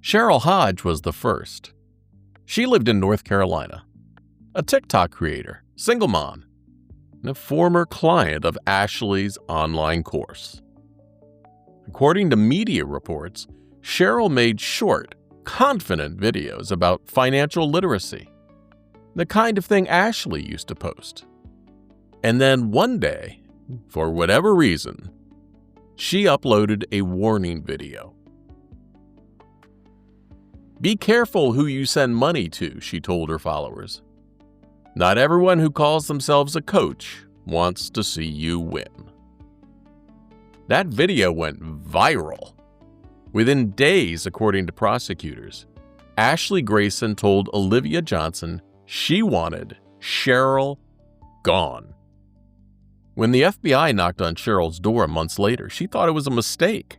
Cheryl Hodge was the first. She lived in North Carolina, a TikTok creator, single mom, and a former client of Ashley's online course. According to media reports, Cheryl made short, confident videos about financial literacy, the kind of thing Ashley used to post. And then one day, for whatever reason, she uploaded a warning video. "Be careful who you send money to," she told her followers. "Not everyone who calls themselves a coach wants to see you win. That video went viral. Within days, according to prosecutors, Ashley Grayson told Olivia Johnson she wanted Cheryl gone. When the FBI knocked on Cheryl's door months later, she thought it was a mistake.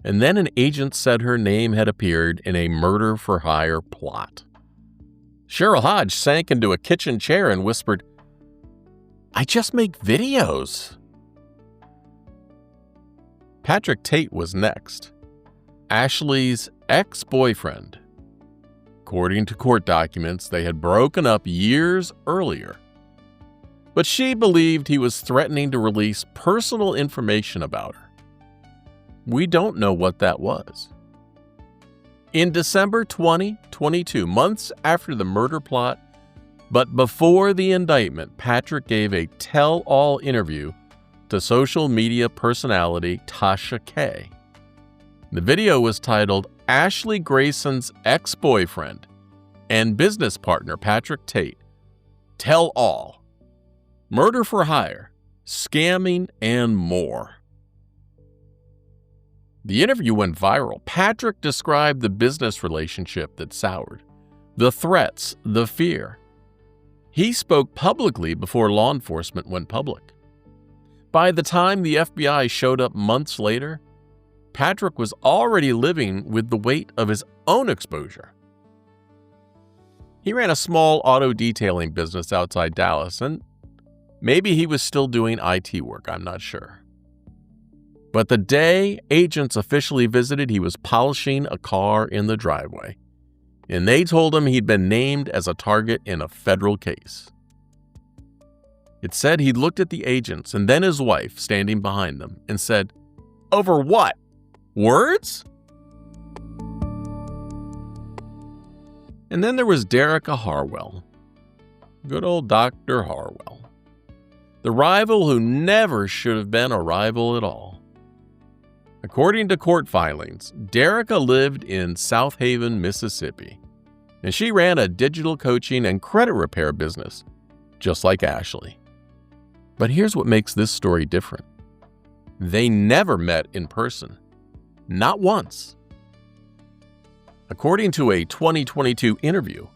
And then an agent said her name had appeared in a murder-for-hire plot. Cheryl Hodge sank into a kitchen chair and whispered, "I just make videos." Patrick Tate was next, Ashley's ex-boyfriend. According to court documents, they had broken up years earlier. But she believed he was threatening to release personal information about her. We don't know what that was. In December 2022, months after the murder plot, but before the indictment, Patrick gave a tell-all interview to social media personality Tasha K. The video was titled Ashley Grayson's Ex-Boyfriend and Business Partner Patrick Tate Tell All. Murder for hire, scamming, and more. The interview went viral. Patrick described the business relationship that soured, the threats, the fear. He spoke publicly before law enforcement went public. By the time the FBI showed up months later, Patrick was already living with the weight of his own exposure. He ran a small auto detailing business outside Dallas, and maybe he was still doing IT work, I'm not sure. But the day agents officially visited, he was polishing a car in the driveway, and they told him he'd been named as a target in a federal case. It said he looked at the agents and then his wife standing behind them and said, "Over what? Words?" And then there was Derica Harwell. Good old Dr. Harwell. The rival who never should have been a rival at all. According to court filings, Derica lived in South Haven, Mississippi, and she ran a digital coaching and credit repair business, just like Ashley. But here's what makes this story different. They never met in person. Not once. According to a 2022 interview,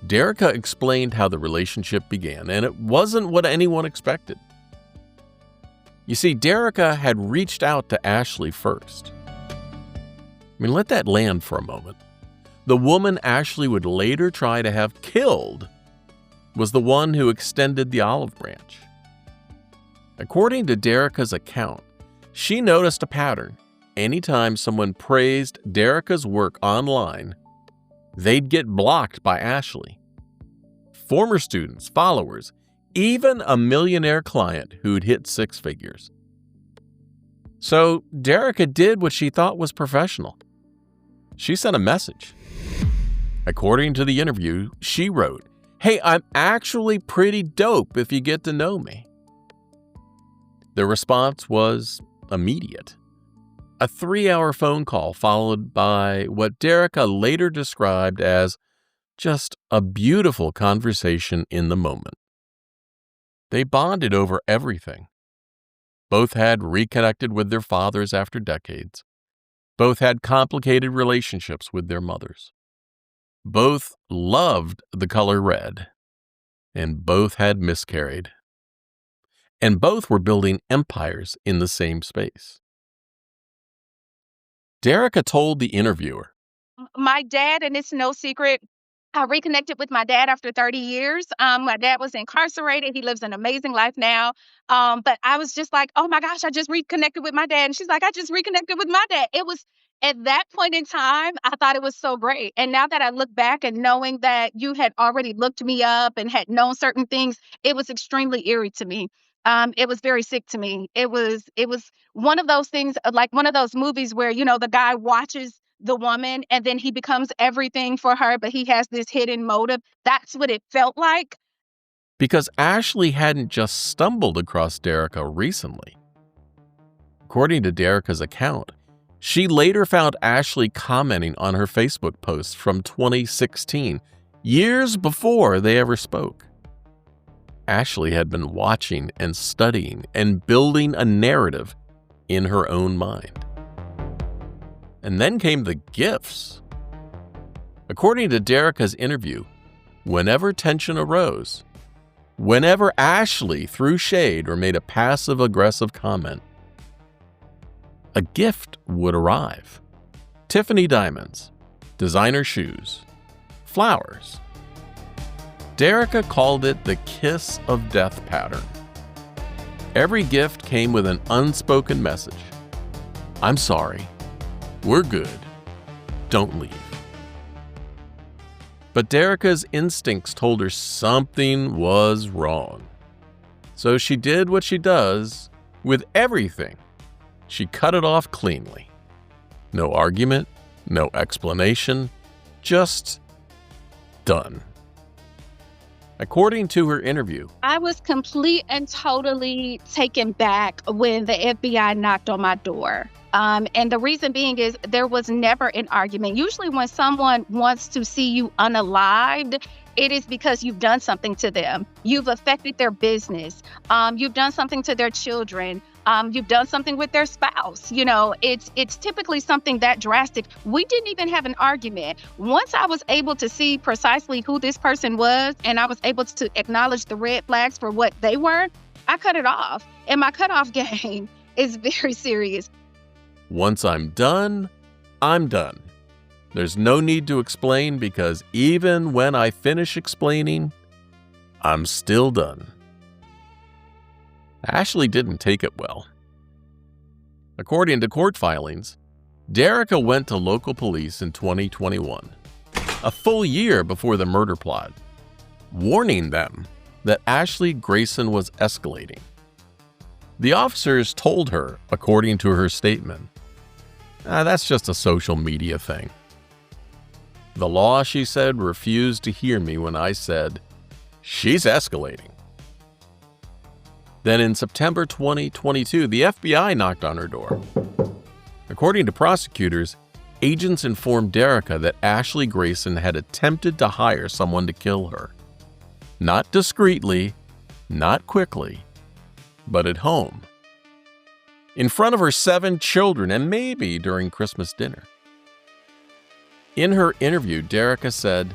Derica explained how the relationship began, and it wasn't what anyone expected. You see, Derica had reached out to Ashley first. Let that land for a moment. The woman Ashley would later try to have killed was the one who extended the olive branch. According to Derica's account, she noticed a pattern. Anytime someone praised Derica's work online, they'd get blocked by Ashley. Former students, followers, even a millionaire client who'd hit six figures. So Derica did what she thought was professional. She sent a message. According to the interview, she wrote, "Hey, I'm actually pretty dope if you get to know me." The response was immediate. A 3-hour phone call followed by what Derica later described as just a beautiful conversation in the moment. They bonded over everything. Both had reconnected with their fathers after decades. Both had complicated relationships with their mothers. Both loved the color red. And both had miscarried. And both were building empires in the same space. Derica told the interviewer, My dad, and it's no secret, I reconnected with my dad after 30 years. My dad was incarcerated. He lives an amazing life now. But I was just like, oh my gosh, I just reconnected with my dad. And she's like, I just reconnected with my dad. It was at that point in time, I thought it was so great. And now that I look back and knowing that you had already looked me up and had known certain things, it was extremely eerie to me. It was very sick to me. It was one of those things, like one of those movies where, the guy watches the woman and then he becomes everything for her, but he has this hidden motive. That's what it felt like. because Ashley hadn't just stumbled across Derica recently. According to Derica's account, she later found Ashley commenting on her Facebook posts from 2016, years before they ever spoke. Ashley had been watching and studying and building a narrative in her own mind. And then came the gifts. According to Derica's interview, whenever tension arose, whenever Ashley threw shade or made a passive-aggressive comment, a gift would arrive. Tiffany diamonds, designer shoes, flowers. Derica called it the kiss of death pattern. Every gift came with an unspoken message. I'm sorry. We're good. Don't leave. But Derica's instincts told her something was wrong. So she did what she does with everything. She cut it off cleanly. No argument, no explanation, just done. According to her interview, I was complete and totally taken back when the FBI knocked on my door. And the reason being is there was never an argument. Usually when someone wants to see you unalived, it is because you've done something to them. You've affected their business. You've done something to their children. You've done something with their spouse. You know, it's typically something that drastic. We didn't even have an argument. Once I was able to see precisely who this person was, and I was able to acknowledge the red flags for what they were, I cut it off. And my cutoff game is very serious. Once I'm done, I'm done. There's no need to explain because even when I finish explaining, I'm still done. Ashley didn't take it well. According to court filings, Derica went to local police in 2021, a full year before the murder plot, warning them that Ashley Grayson was escalating. The officers told her, according to her statement, that's just a social media thing. The law, she said, refused to hear me when I said, she's escalating. Then in September 2022, the FBI knocked on her door. According to prosecutors, agents informed Derica that Ashley Grayson had attempted to hire someone to kill her. Not discreetly, not quickly, but at home. In front of her 7 children and maybe during Christmas dinner. In her interview, Derica said,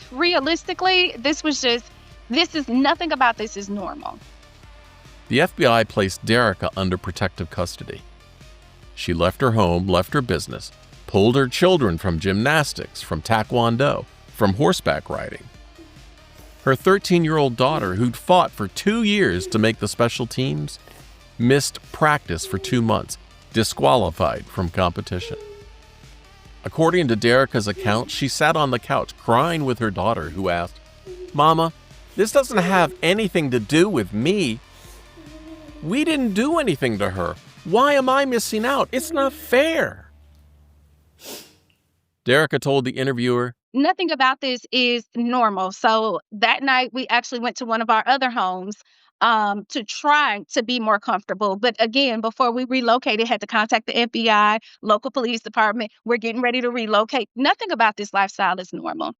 realistically, this is nothing about this is normal. The FBI placed Derica under protective custody. She left her home, left her business, pulled her children from gymnastics, from taekwondo, from horseback riding. Her 13-year-old daughter, who'd fought for 2 years to make the special teams, missed practice for 2 months, disqualified from competition. According to Derica's account, she sat on the couch crying with her daughter, who asked, "Mama, this doesn't have anything to do with me. We didn't do anything to her. Why am I missing out? It's not fair." Derica told the interviewer, nothing about this is normal. So that night, we actually went to one of our other homes to try to be more comfortable. But again, before we relocated, had to contact the FBI, local police department. We're getting ready to relocate. Nothing about this lifestyle is normal.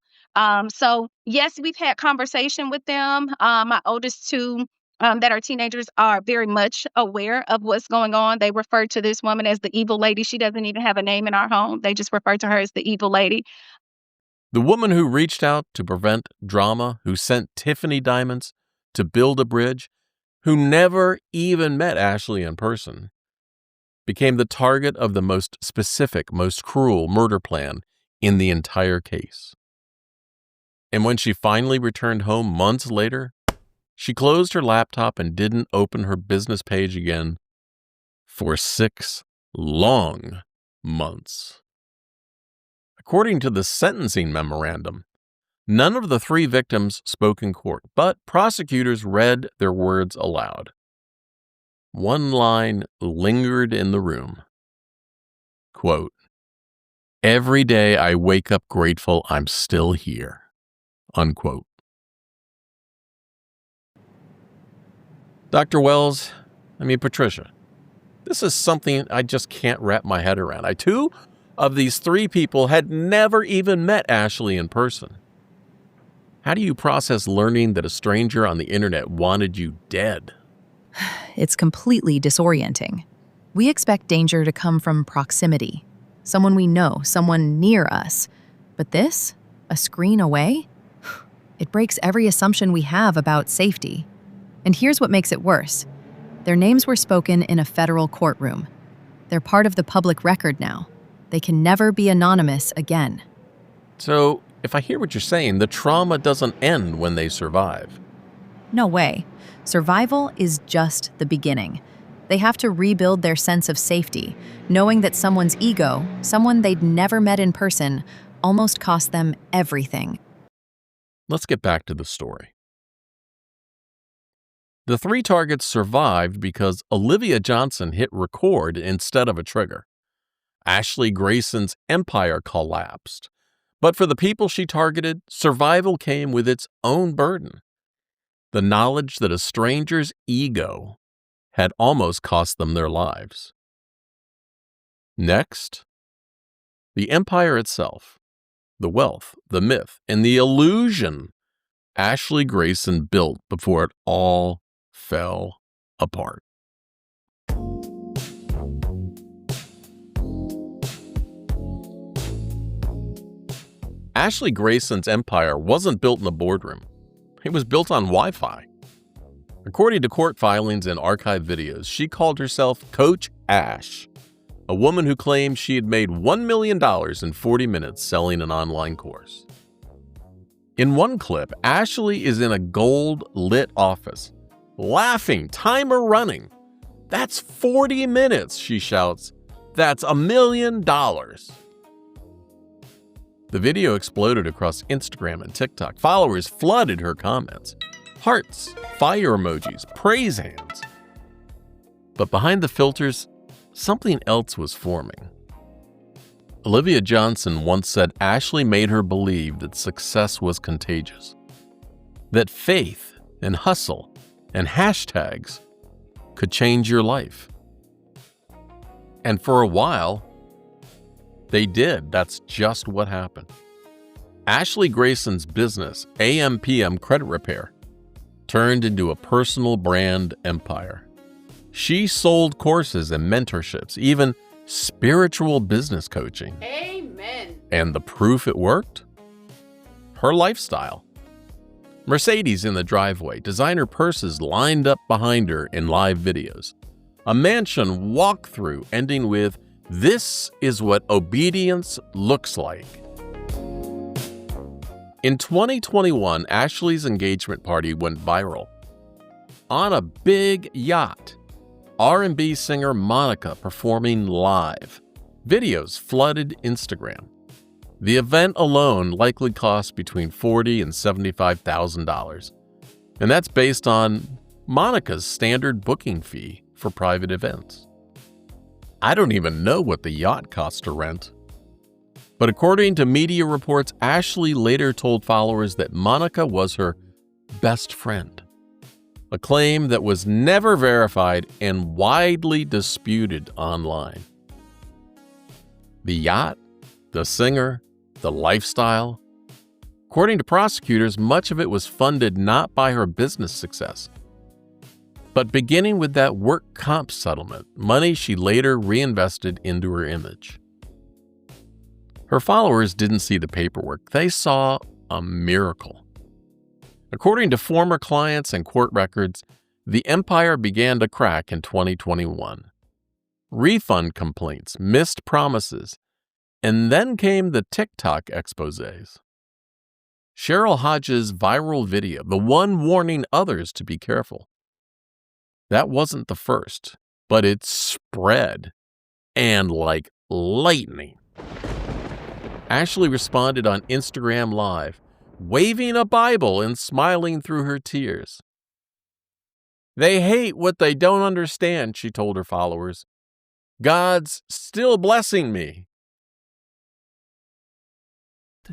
So yes, we've had conversation with them. My oldest 2 that are teenagers are very much aware of what's going on. They refer to this woman as the evil lady. She doesn't even have a name in our home. They just refer to her as the evil lady. the woman who reached out to prevent drama, who sent Tiffany diamonds to build a bridge, who never even met Ashley in person, became the target of the most specific, most cruel murder plan in the entire case. And when she finally returned home months later, she closed her laptop and didn't open her business page again for 6 long months. According to the sentencing memorandum, none of the 3 victims spoke in court, but prosecutors read their words aloud. One line lingered in the room. Quote, "Every day I wake up grateful I'm still here." Unquote. Dr. Wells, Patricia, this is something I just can't wrap my head around. 2 of these 3 people had never even met Ashley in person. How do you process learning that a stranger on the internet wanted you dead? It's completely disorienting. We expect danger to come from proximity, someone we know, someone near us. But this, a screen away? It breaks every assumption we have about safety. And here's what makes it worse. Their names were spoken in a federal courtroom. They're part of the public record now. They can never be anonymous again. So, if I hear what you're saying, the trauma doesn't end when they survive. No way. Survival is just the beginning. They have to rebuild their sense of safety, knowing that someone's ego, someone they'd never met in person, almost cost them everything. Let's get back to the story. The 3 targets survived because Olivia Johnson hit record instead of a trigger. Ashley Grayson's empire collapsed. But for the people she targeted, survival came with its own burden. The knowledge that a stranger's ego had almost cost them their lives. Next, the empire itself, the wealth, the myth, and the illusion Ashley Grayson built before it all fell apart. Ashley Grayson's empire wasn't built in a boardroom. It was built on Wi-Fi. According to court filings and archived videos, she called herself Coach Ash, a woman who claimed she had made $1 million in 40 minutes selling an online course. In one clip, Ashley is in a gold-lit office, laughing, timer running. "That's 40 minutes, she shouts. "That's $1 million. The video exploded across Instagram and TikTok. Followers flooded her comments. Hearts, fire emojis, praise hands. But behind the filters, something else was forming. Olivia Johnson once said Ashley made her believe that success was contagious, that faith and hustle and hashtags could change your life. And for a while, they did. That's just what happened. Ashley Grayson's business, AM/PM Credit Repair, turned into a personal brand empire. She sold courses and mentorships, even spiritual business coaching. Amen. And the proof it worked? Her lifestyle. Mercedes in the driveway, designer purses lined up behind her in live videos. A mansion walkthrough ending with, "This is what obedience looks like." In 2021, Ashley's engagement party went viral. On a big yacht, R&B singer Monica performing live. Videos flooded Instagram. The event alone likely cost between $40,000 and $75,000. And that's based on Monica's standard booking fee for private events. I don't even know what the yacht cost to rent. But according to media reports, Ashley later told followers that Monica was her best friend, a claim that was never verified and widely disputed online. The yacht, the singer, the lifestyle. According to prosecutors, much of it was funded not by her business success, but beginning with that work comp settlement, money she later reinvested into her image. Her followers didn't see the paperwork. They saw a miracle. According to former clients and court records, the empire began to crack in 2021. Refund complaints, missed promises, and then came the TikTok exposés. Cheryl Hodges' viral video, the one warning others to be careful. That wasn't the first, but it spread, and like lightning. Ashley responded on Instagram Live, waving a Bible and smiling through her tears. "They hate what they don't understand," she told her followers. "God's still blessing me."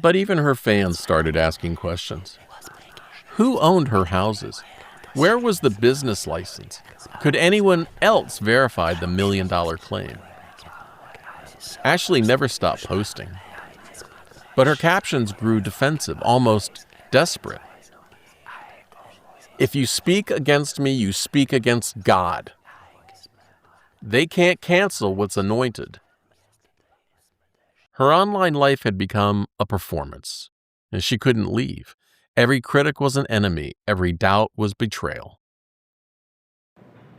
But even her fans started asking questions. Who owned her houses? Where was the business license? Could anyone else verify the $1 million claim? Ashley never stopped posting, but her captions grew defensive, almost desperate. If you speak against me, you speak against God. They can't cancel what's anointed. Her online life had become a performance, and she couldn't leave. Every critic was an enemy. Every doubt was betrayal.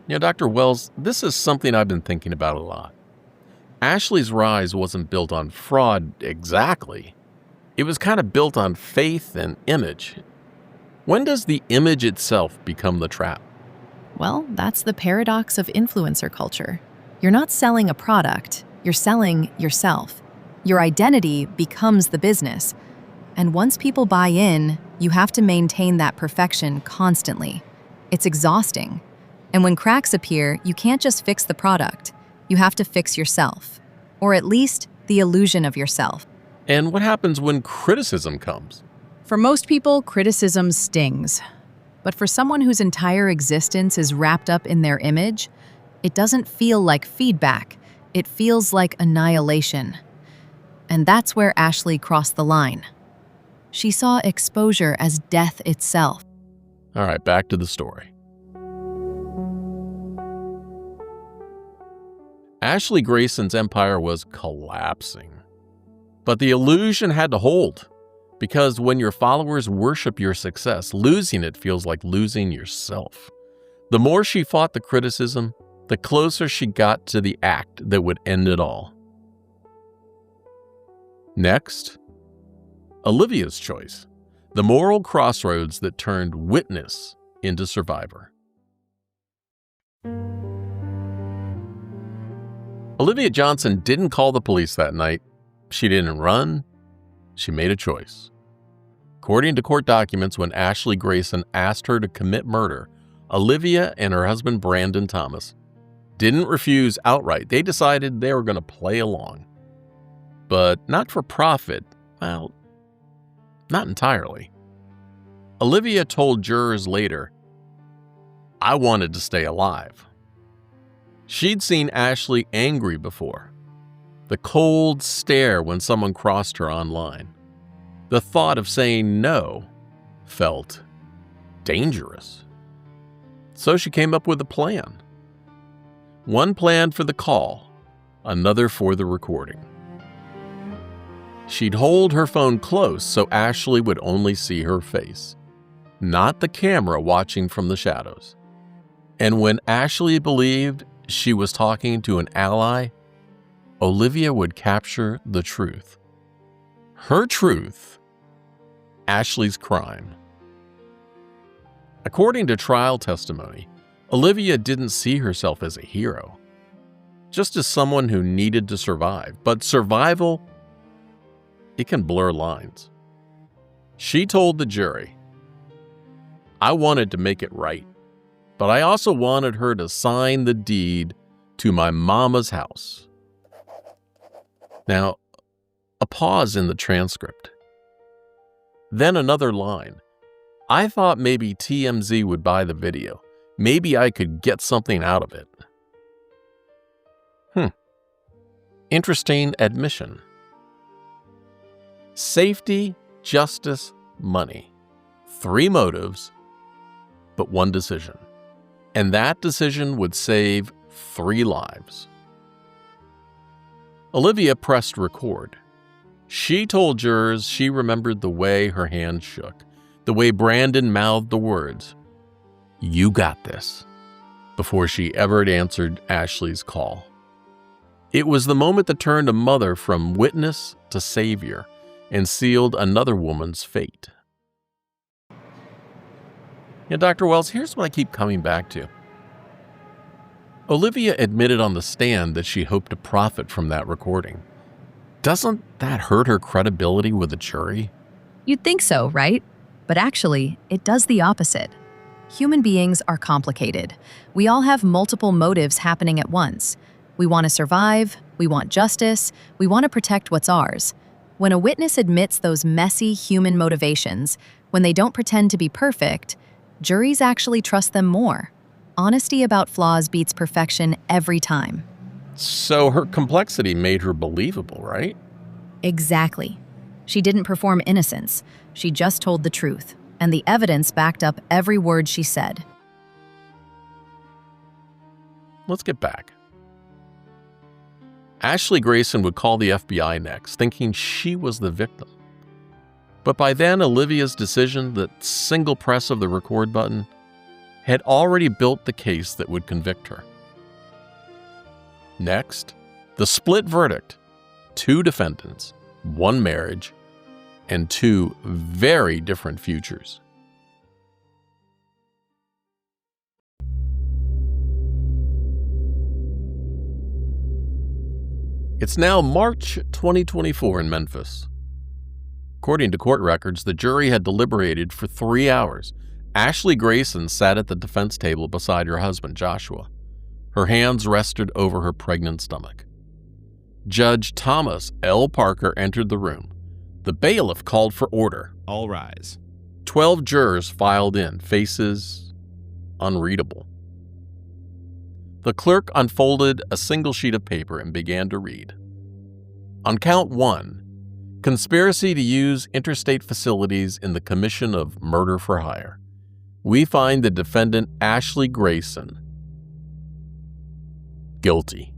Dr. Wells, this is something I've been thinking about a lot. Ashley's rise wasn't built on fraud exactly. It was kind of built on faith and image. When does the image itself become the trap? Well, that's the paradox of influencer culture. You're not selling a product, you're selling yourself. Your identity becomes the business. And once people buy in, you have to maintain that perfection constantly. It's exhausting. And when cracks appear, you can't just fix the product. You have to fix yourself, or at least the illusion of yourself. And what happens when criticism comes? For most people, criticism stings. But for someone whose entire existence is wrapped up in their image, it doesn't feel like feedback. It feels like annihilation. And that's where Ashley crossed the line. She saw exposure as death itself. All right, back to the story. Ashley Grayson's empire was collapsing. But the illusion had to hold, because when your followers worship your success, losing it feels like losing yourself. The more she fought the criticism, the closer she got to the act that would end it all. Next, Olivia's choice, the moral crossroads that turned witness into survivor. Olivia Johnson didn't call the police that night. She didn't run. She made a choice. According to court documents, when Ashley Grayson asked her to commit murder, Olivia and her husband Brandon Thomas didn't refuse outright. They decided they were going to play along. But not for profit. Well, not entirely. Olivia told jurors later, "I wanted to stay alive." She'd seen Ashley angry before. The cold stare when someone crossed her online. The thought of saying no felt dangerous. So she came up with a plan. One plan for the call, another for the recording. She'd hold her phone close so Ashley would only see her face, not the camera watching from the shadows. And when Ashley believed she was talking to an ally, Olivia would capture the truth. Her truth, Ashley's crime. According to trial testimony, Olivia didn't see herself as a hero, just as someone who needed to survive. But survival, it can blur lines. She told the jury, "I wanted to make it right, but I also wanted her to sign the deed to my mama's house." Now, a pause in the transcript. Then another line. "I thought maybe TMZ would buy the video. Maybe I could get something out of it." Interesting admission. Safety, justice, money. 3 motives, but 1 decision. And that decision would save 3 lives. Olivia pressed record. She told jurors she remembered the way her hand shook, the way Brandon mouthed the words, "You got this," before she ever had answered Ashley's call. It was the moment that turned a mother from witness to savior and sealed another woman's fate. Dr. Wells, here's what I keep coming back to. Olivia admitted on the stand that she hoped to profit from that recording. Doesn't that hurt her credibility with the jury? You'd think so, right? But actually, it does the opposite. Human beings are complicated. We all have multiple motives happening at once. We want to survive, we want justice, we want to protect what's ours. When a witness admits those messy human motivations, when they don't pretend to be perfect, juries actually trust them more. Honesty about flaws beats perfection every time. So her complexity made her believable, right? Exactly. She didn't perform innocence. She just told the truth, and the evidence backed up every word she said. Let's get back. Ashley Grayson would call the FBI next, thinking she was the victim. But by then, Olivia's decision, that single press of the record button, had already built the case that would convict her. Next, the split verdict: 2 defendants, 1 marriage, and 2 very different futures. It's now March 2024 in Memphis. According to court records, the jury had deliberated for 3 hours. Ashley Grayson sat at the defense table beside her husband, Joshua. Her hands rested over her pregnant stomach. Judge Thomas L. Parker entered the room. The bailiff called for order. All rise. 12 jurors filed in, faces unreadable. The clerk unfolded a single sheet of paper and began to read. On count 1, conspiracy to use interstate facilities in the commission of murder for hire. We find the defendant Ashley Grayson guilty.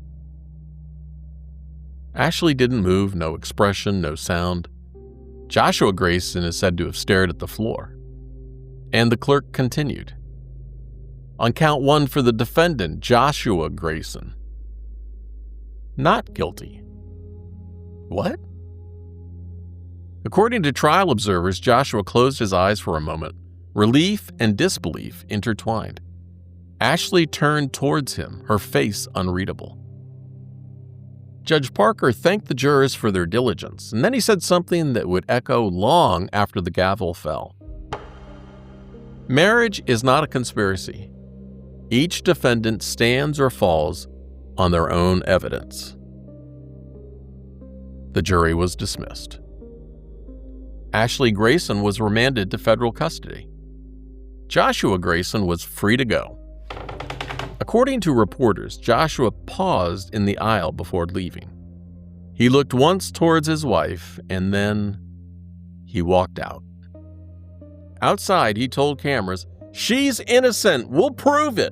Ashley didn't move, no expression, no sound. Joshua Grayson is said to have stared at the floor. And the clerk continued. On count 1 for the defendant, Joshua Grayson. Not guilty. What? According to trial observers, Joshua closed his eyes for a moment. Relief and disbelief intertwined. Ashley turned towards him, her face unreadable. Judge Parker thanked the jurors for their diligence, and then he said something that would echo long after the gavel fell. Marriage is not a conspiracy. Each defendant stands or falls on their own evidence. The jury was dismissed. Ashley Grayson was remanded to federal custody. Joshua Grayson was free to go. According to reporters, Joshua paused in the aisle before leaving. He looked once towards his wife, and then he walked out. Outside, he told cameras, "She's innocent. We'll prove it."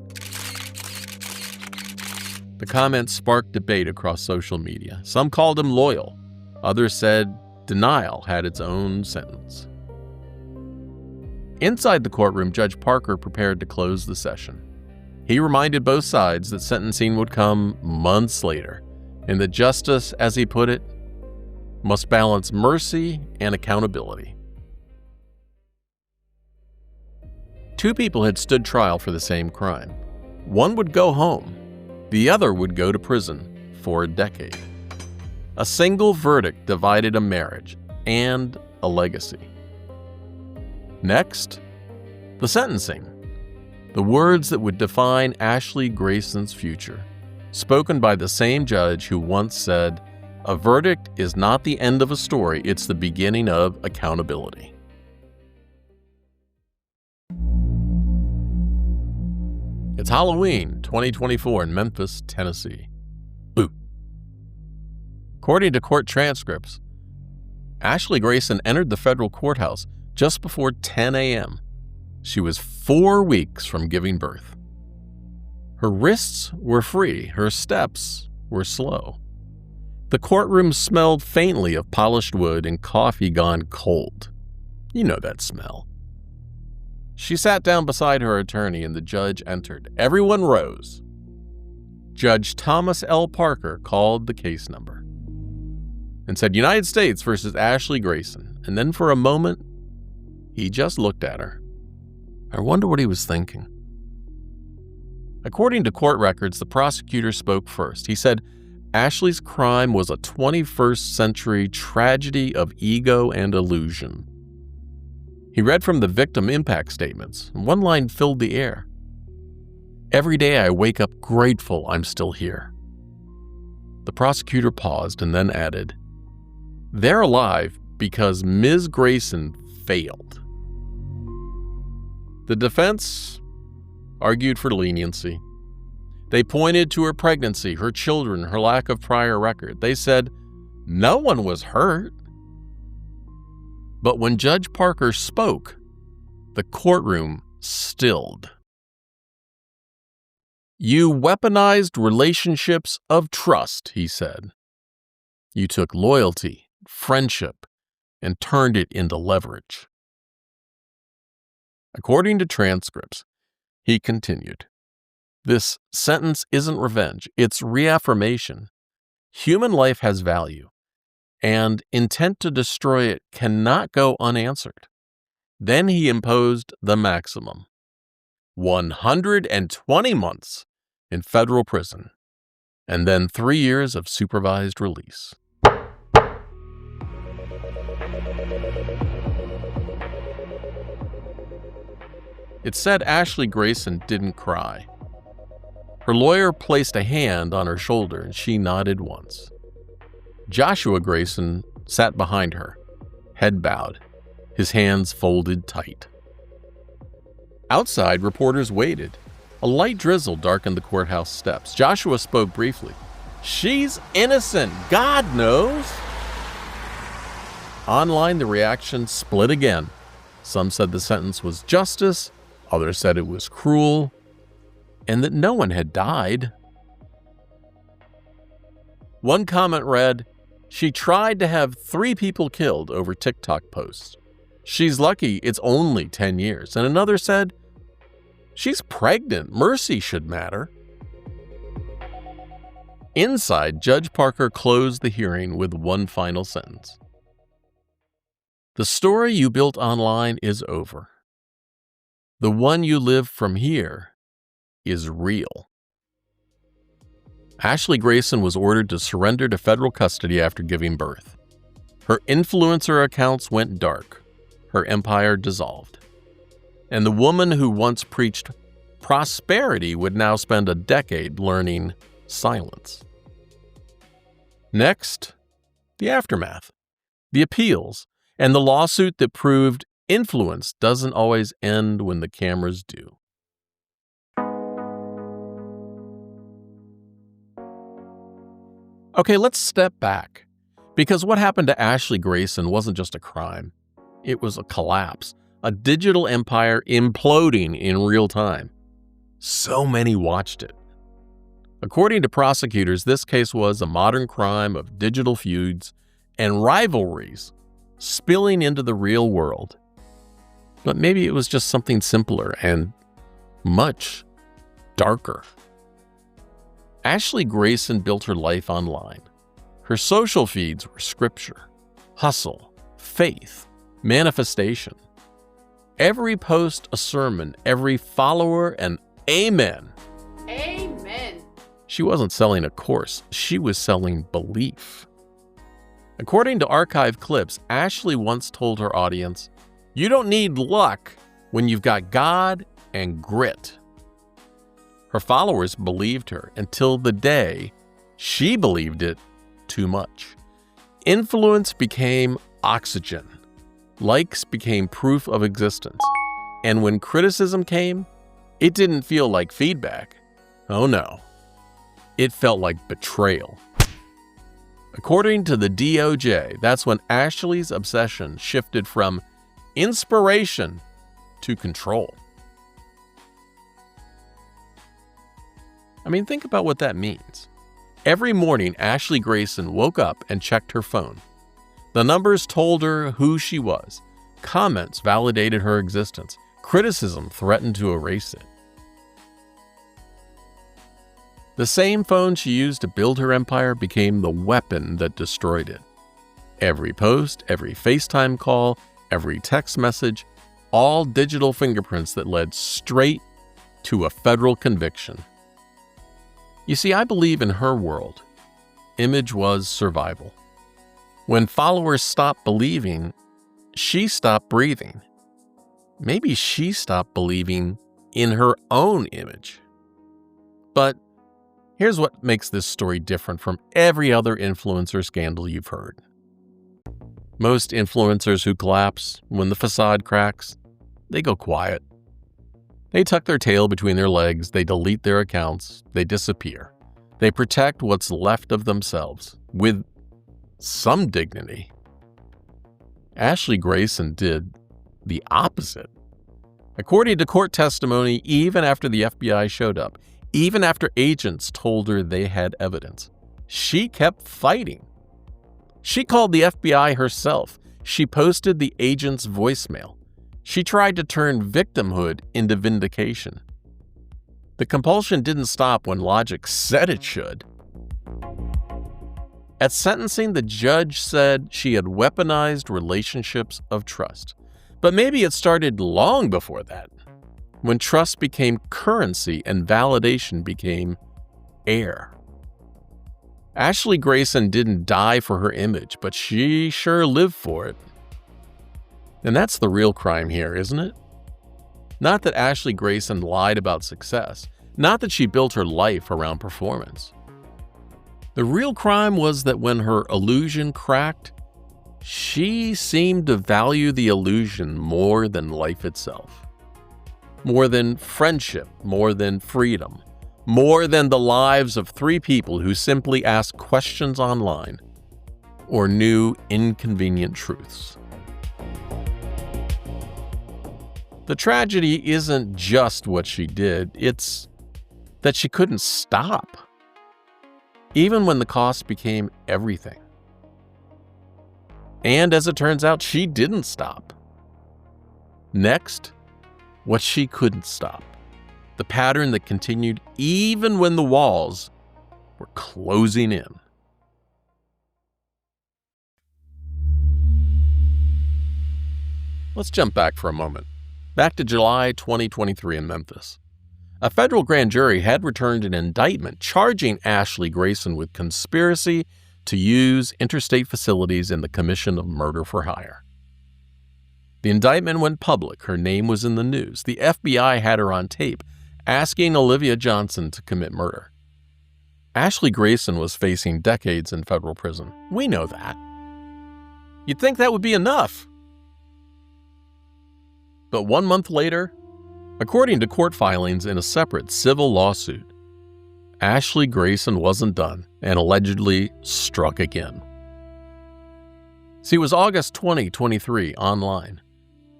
The comments sparked debate across social media. Some called him loyal. Others said denial had its own sentence. Inside the courtroom, Judge Parker prepared to close the session. He reminded both sides that sentencing would come months later, and that justice, as he put it, must balance mercy and accountability. 2 people had stood trial for the same crime. One would go home. The other would go to prison for a decade. A single verdict divided a marriage and a legacy. Next, the sentencing. The words that would define Ashley Grayson's future, spoken by the same judge who once said, "A verdict is not the end of a story, it's the beginning of accountability." It's Halloween 2024 in Memphis, Tennessee. Boo. According to court transcripts, Ashley Grayson entered the federal courthouse just before 10 a.m. She was 4 weeks from giving birth. Her wrists were free, her steps were slow. The courtroom smelled faintly of polished wood and coffee gone cold. You know that smell. She sat down beside her attorney and the judge entered. Everyone rose. Judge Thomas L. Parker called the case number and said, "United States versus Ashley Grayson." And then for a moment, he just looked at her. I wonder what he was thinking. According to court records, the prosecutor spoke first. He said, Ashley's crime was a 21st century tragedy of ego and illusion. He read from the victim impact statements, and one line filled the air. "Every day I wake up grateful I'm still here." The prosecutor paused and then added, "They're alive because Ms. Grayson failed." The defense argued for leniency. They pointed to her pregnancy, her children, her lack of prior record. They said, "No one was hurt." But when Judge Parker spoke, the courtroom stilled. "You weaponized relationships of trust," he said. "You took loyalty, friendship, and turned it into leverage." According to transcripts, he continued, "This sentence isn't revenge, it's reaffirmation. Human life has value, and intent to destroy it cannot go unanswered." Then he imposed the maximum: 120 months in federal prison, and then 3 years of supervised release. It said Ashley Grayson didn't cry. Her lawyer placed a hand on her shoulder and she nodded once. Joshua Grayson sat behind her, head bowed, his hands folded tight. Outside, reporters waited. A light drizzle darkened the courthouse steps. Joshua spoke briefly. "She's innocent, God knows." Online, the reaction split again. Some said the sentence was justice, others said it was cruel, and that no one had died. One comment read, "She tried to have 3 people killed over TikTok posts. She's lucky it's only 10 years." And another said, "She's pregnant. Mercy should matter." Inside, Judge Parker closed the hearing with one final sentence. "The story you built online is over. The one you live from here is real." Ashley Grayson was ordered to surrender to federal custody after giving birth. Her influencer accounts went dark. Her empire dissolved. And the woman who once preached prosperity would now spend a decade learning silence. Next, the aftermath, the appeals, and the lawsuit that proved influence doesn't always end when the cameras do. Okay, let's step back, because what happened to Ashley Grayson wasn't just a crime. It was a collapse, a digital empire imploding in real time. So many watched it. According to prosecutors, this case was a modern crime of digital feuds and rivalries spilling into the real world. But maybe it was just something simpler and much darker. Ashley Grayson built her life online. Her social feeds were scripture, hustle, faith, manifestation. Every post a sermon, every follower an amen. Amen. She wasn't selling a course, she was selling belief. According to archive clips, Ashley once told her audience, "You don't need luck when you've got God and grit." Her followers believed her until the day she believed it too much. Influence became oxygen. Likes became proof of existence. And when criticism came, it didn't feel like feedback. Oh no. It felt like betrayal. According to the DOJ, that's when Ashley's obsession shifted from inspiration to control. I mean, think about what that means. Every morning, Ashley Grayson woke up and checked her phone. The numbers told her who she was. Comments validated her existence. Criticism threatened to erase it. The same phone she used to build her empire became the weapon that destroyed it. Every post, every FaceTime call, every text message, all digital fingerprints that led straight to a federal conviction. You see, I believe in her world, image was survival. When followers stopped believing, she stopped breathing. Maybe she stopped believing in her own image. But here's what makes this story different from every other influencer scandal you've heard. Most influencers who collapse when the facade cracks, they go quiet. They tuck their tail between their legs, they delete their accounts, they disappear. They protect what's left of themselves with some dignity. Ashley Grayson did the opposite. According to court testimony, even after the FBI showed up, even after agents told her they had evidence, she kept fighting. She called the FBI herself. She posted the agent's voicemail. She tried to turn victimhood into vindication. The compulsion didn't stop when logic said it should. At sentencing, the judge said she had weaponized relationships of trust. But maybe it started long before that, when trust became currency and validation became air. Ashley Grayson didn't die for her image, but she sure lived for it. And that's the real crime here, isn't it? Not that Ashley Grayson lied about success, not that she built her life around performance. The real crime was that when her illusion cracked, she seemed to value the illusion more than life itself. More than friendship, more than freedom, more than the lives of 3 people who simply asked questions online or knew inconvenient truths. The tragedy isn't just what she did, it's that she couldn't stop, even when the cost became everything. And as it turns out, she didn't stop. Next, what she couldn't stop. The pattern that continued even when the walls were closing in. Let's jump back for a moment. Back to July 2023 in Memphis. A federal grand jury had returned an indictment charging Ashley Grayson with conspiracy to use interstate facilities in the commission of murder for hire. The indictment went public. Her name was in the news. The FBI had her on tape, asking Olivia Johnson to commit murder. Ashley Grayson was facing decades in federal prison. We know that. You'd think that would be enough. But 1 month later, according to court filings in a separate civil lawsuit, Ashley Grayson wasn't done and allegedly struck again. See, it was August 2023 online.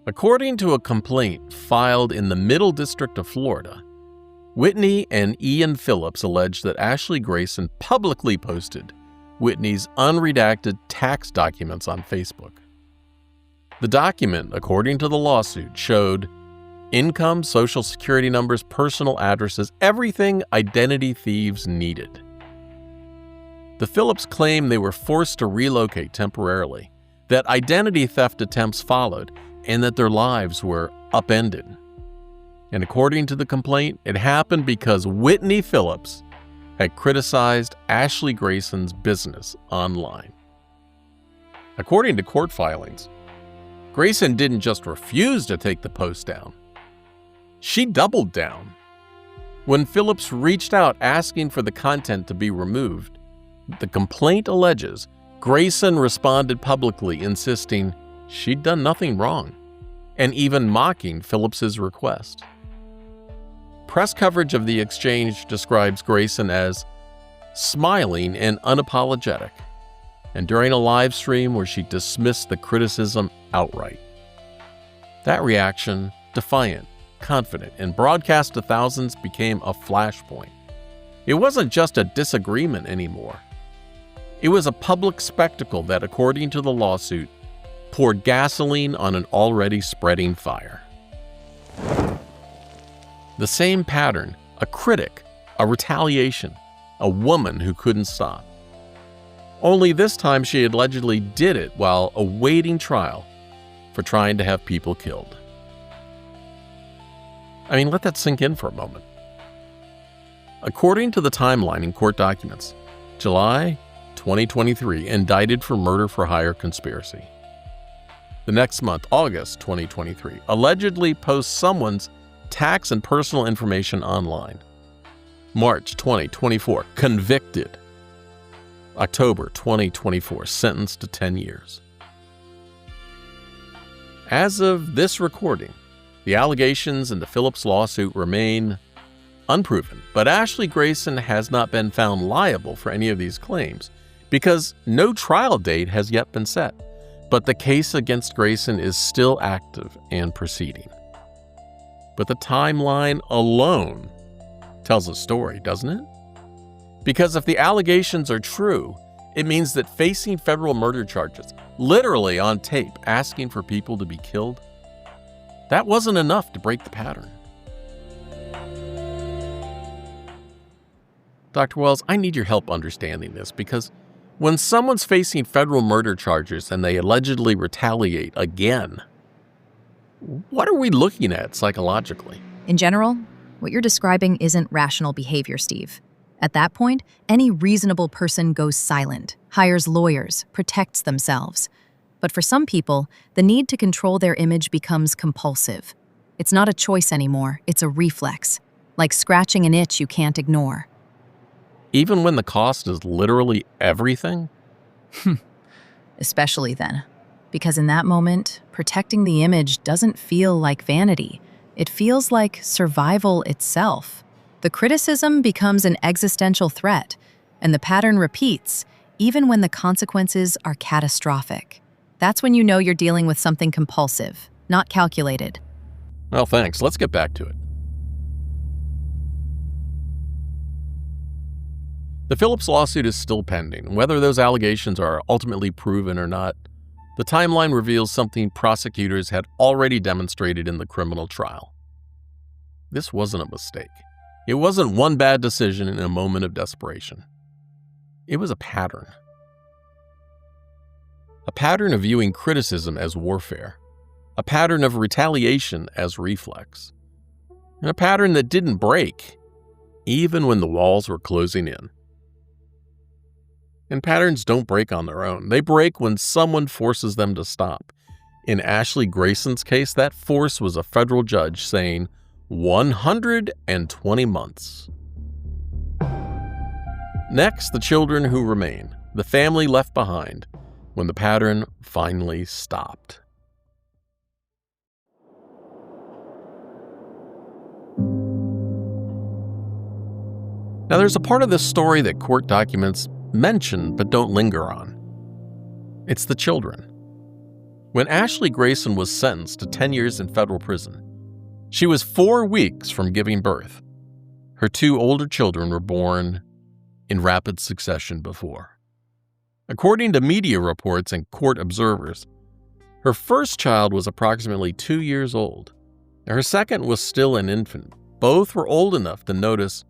According to a complaint filed in the Middle District of Florida, Whitney and Ian Phillips alleged that Ashley Grayson publicly posted Whitney's unredacted tax documents on Facebook. The document, according to the lawsuit, showed income, social security numbers, personal addresses, everything identity thieves needed. The Phillips claimed they were forced to relocate temporarily, that identity theft attempts followed, and that their lives were upended. And according to the complaint, it happened because Whitney Phillips had criticized Ashley Grayson's business online. According to court filings, Grayson didn't just refuse to take the post down. She doubled down. When Phillips reached out asking for the content to be removed, the complaint alleges Grayson responded publicly, insisting she'd done nothing wrong, and even mocking Phillips's request. Press coverage of the exchange describes Grayson as smiling and unapologetic, and during a live stream where she dismissed the criticism outright. That reaction, defiant, confident, and broadcast to thousands, became a flashpoint. It wasn't just a disagreement anymore. It was a public spectacle that, according to the lawsuit, poured gasoline on an already spreading fire. The same pattern, a critic, a retaliation, a woman who couldn't stop. Only this time she allegedly did it while awaiting trial for trying to have people killed. I mean, let that sink in for a moment. According to the timeline in court documents, July 2023, indicted for murder for hire conspiracy. The next month, August 2023, allegedly posts someone's tax and personal information online. March 2024, convicted. October 2024, sentenced to 10 years. As of this recording, the allegations in the Phillips lawsuit remain unproven, but Ashley Grayson has not been found liable for any of these claims because no trial date has yet been set. But the case against Grayson is still active and proceeding. But the timeline alone tells a story, doesn't it? Because if the allegations are true, it means that facing federal murder charges, literally on tape, asking for people to be killed, that wasn't enough to break the pattern. Dr. Wells, I need your help understanding this because when someone's facing federal murder charges and they allegedly retaliate again, what are we looking at psychologically? In general, what you're describing isn't rational behavior, Steve. At that point, any reasonable person goes silent, hires lawyers, protects themselves. But for some people, the need to control their image becomes compulsive. It's not a choice anymore, it's a reflex, like scratching an itch you can't ignore. Even when the cost is literally everything? Especially then. Because in that moment, protecting the image doesn't feel like vanity. It feels like survival itself. The criticism becomes an existential threat, and the pattern repeats, even when the consequences are catastrophic. That's when you know you're dealing with something compulsive, not calculated. Well, thanks. Let's get back to it. The Phillips lawsuit is still pending. Whether those allegations are ultimately proven or not, the timeline reveals something prosecutors had already demonstrated in the criminal trial. This wasn't a mistake. It wasn't one bad decision in a moment of desperation. It was a pattern. A pattern of viewing criticism as warfare. A pattern of retaliation as reflex. And a pattern that didn't break, even when the walls were closing in. And patterns don't break on their own. They break when someone forces them to stop. In Ashley Grayson's case, that force was a federal judge saying 120 months. Next, the children who remain, the family left behind, when the pattern finally stopped. Now, there's a part of this story that court documents mention but don't linger on. It's the children. When Ashley Grayson was sentenced to 10 years in federal prison, she was 4 weeks from giving birth. Her 2 older children were born in rapid succession before. According to media reports and court observers, her first child was approximately 2 years old. Her second was still an infant. Both were old enough to notice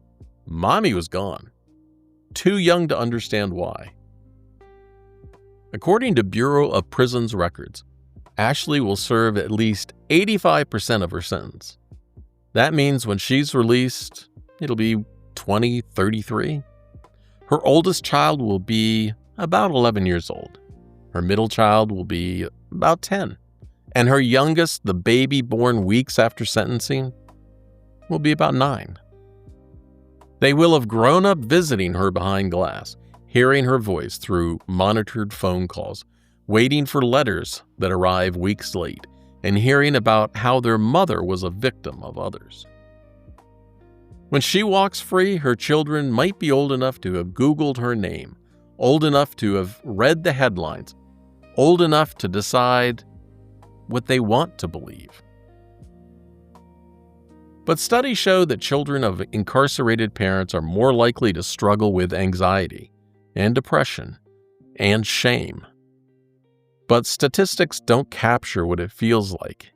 mommy was gone, too young to understand why. According to Bureau of Prisons records, Ashley will serve at least 85% of her sentence. That means when she's released, it'll be 2033. Her oldest child will be about 11 years old. Her middle child will be about 10. And her youngest, the baby born weeks after sentencing, will be about 9. They will have grown up visiting her behind glass, hearing her voice through monitored phone calls, waiting for letters that arrive weeks late, and hearing about how their mother was a victim of others. When she walks free, her children might be old enough to have Googled her name, old enough to have read the headlines, old enough to decide what they want to believe. But studies show that children of incarcerated parents are more likely to struggle with anxiety and depression and shame. But statistics don't capture what it feels like.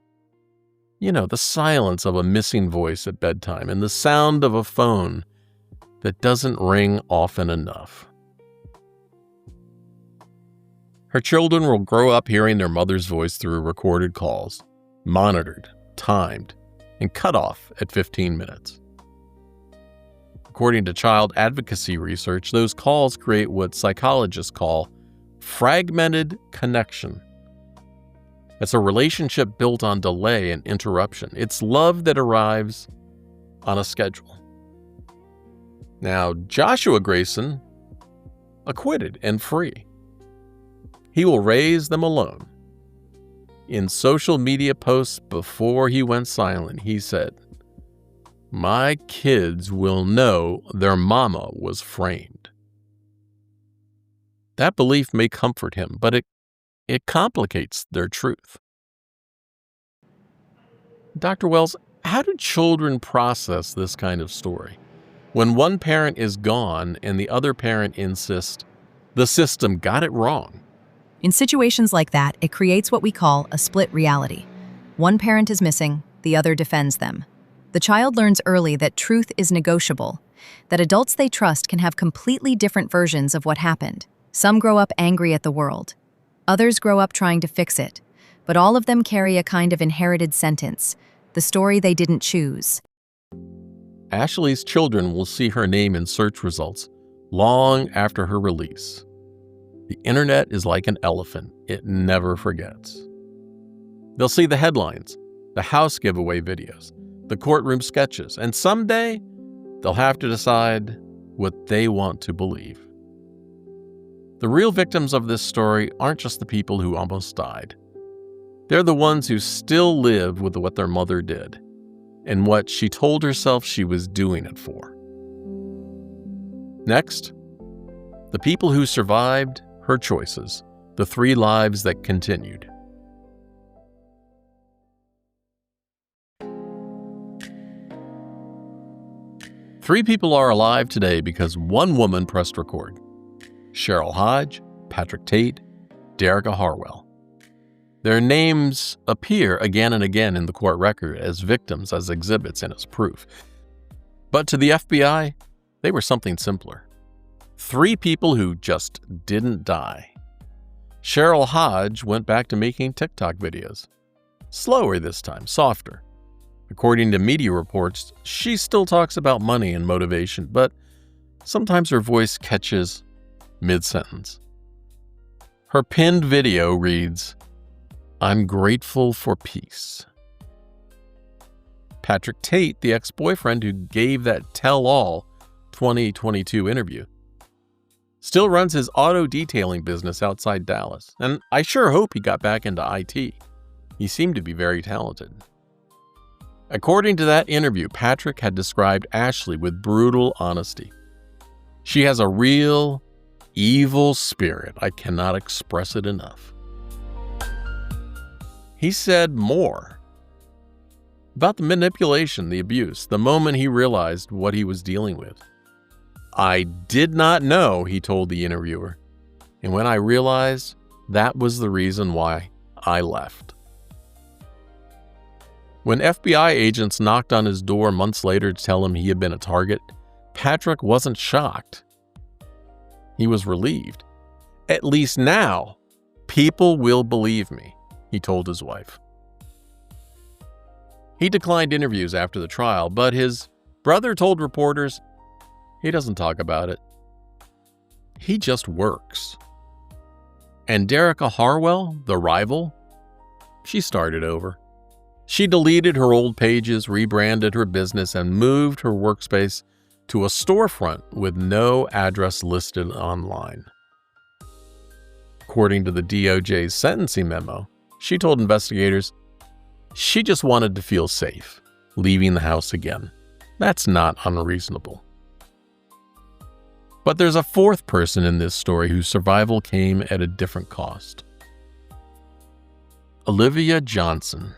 You know, the silence of a missing voice at bedtime and the sound of a phone that doesn't ring often enough. Her children will grow up hearing their mother's voice through recorded calls, monitored, timed, and cut off at 15 minutes. According to child advocacy research, those calls create what psychologists call fragmented connection. It's a relationship built on delay and interruption. It's love that arrives on a schedule. Now, Joshua Grayson, acquitted and free. He will raise them alone. In social media posts before he went silent, he said, "My kids will know their mama was framed." That belief may comfort him, but it it complicates their truth. Dr. Wells, how do children process this kind of story? When one parent is gone and the other parent insists the system got it wrong. In situations like that, it creates what we call a split reality. One parent is missing, the other defends them. The child learns early that truth is negotiable, that adults they trust can have completely different versions of what happened. Some grow up angry at the world. Others grow up trying to fix it. But all of them carry a kind of inherited sentence, the story they didn't choose. Ashley's children will see her name in search results long after her release. The internet is like an elephant. It never forgets. They'll see the headlines, the house giveaway videos, the courtroom sketches, and someday they'll have to decide what they want to believe. The real victims of this story aren't just the people who almost died. They're the ones who still live with what their mother did and what she told herself she was doing it for. Next, the people who survived her choices, the 3 lives that continued. Three people are alive today because one woman pressed record. Cheryl Hodge, Patrick Tate, Derica Harwell. Their names appear again and again in the court record as victims, as exhibits, and as proof. But to the FBI, they were something simpler. 3 people who just didn't die. Cheryl Hodge went back to making TikTok videos. Slower this time, softer. According to media reports, she still talks about money and motivation, but sometimes her voice catches mid-sentence. Her pinned video reads, "I'm grateful for peace." Patrick Tate, the ex-boyfriend who gave that tell-all 2022 interview, still runs his auto detailing business outside Dallas, and I sure hope he got back into IT. He seemed to be very talented. According to that interview, Patrick had described Ashley with brutal honesty. She has a real, evil spirit. I cannot express it enough. He said more about the manipulation, the abuse, the moment he realized what he was dealing with. "I did not know," he told the interviewer, "and when I realized, that was the reason why I left." When FBI agents knocked on his door months later to tell him he had been a target, Patrick wasn't shocked. He was relieved. "At least now, people will believe me," he told his wife. He declined interviews after the trial, but his brother told reporters he doesn't talk about it. He just works. And Derica Harwell, the rival, she started over. She deleted her old pages, rebranded her business, and moved her workspace to a storefront with no address listed online. According to the DOJ's sentencing memo, she told investigators she just wanted to feel safe, leaving the house again. That's not unreasonable. But there's a 4th person in this story whose survival came at a different cost. Olivia Johnson.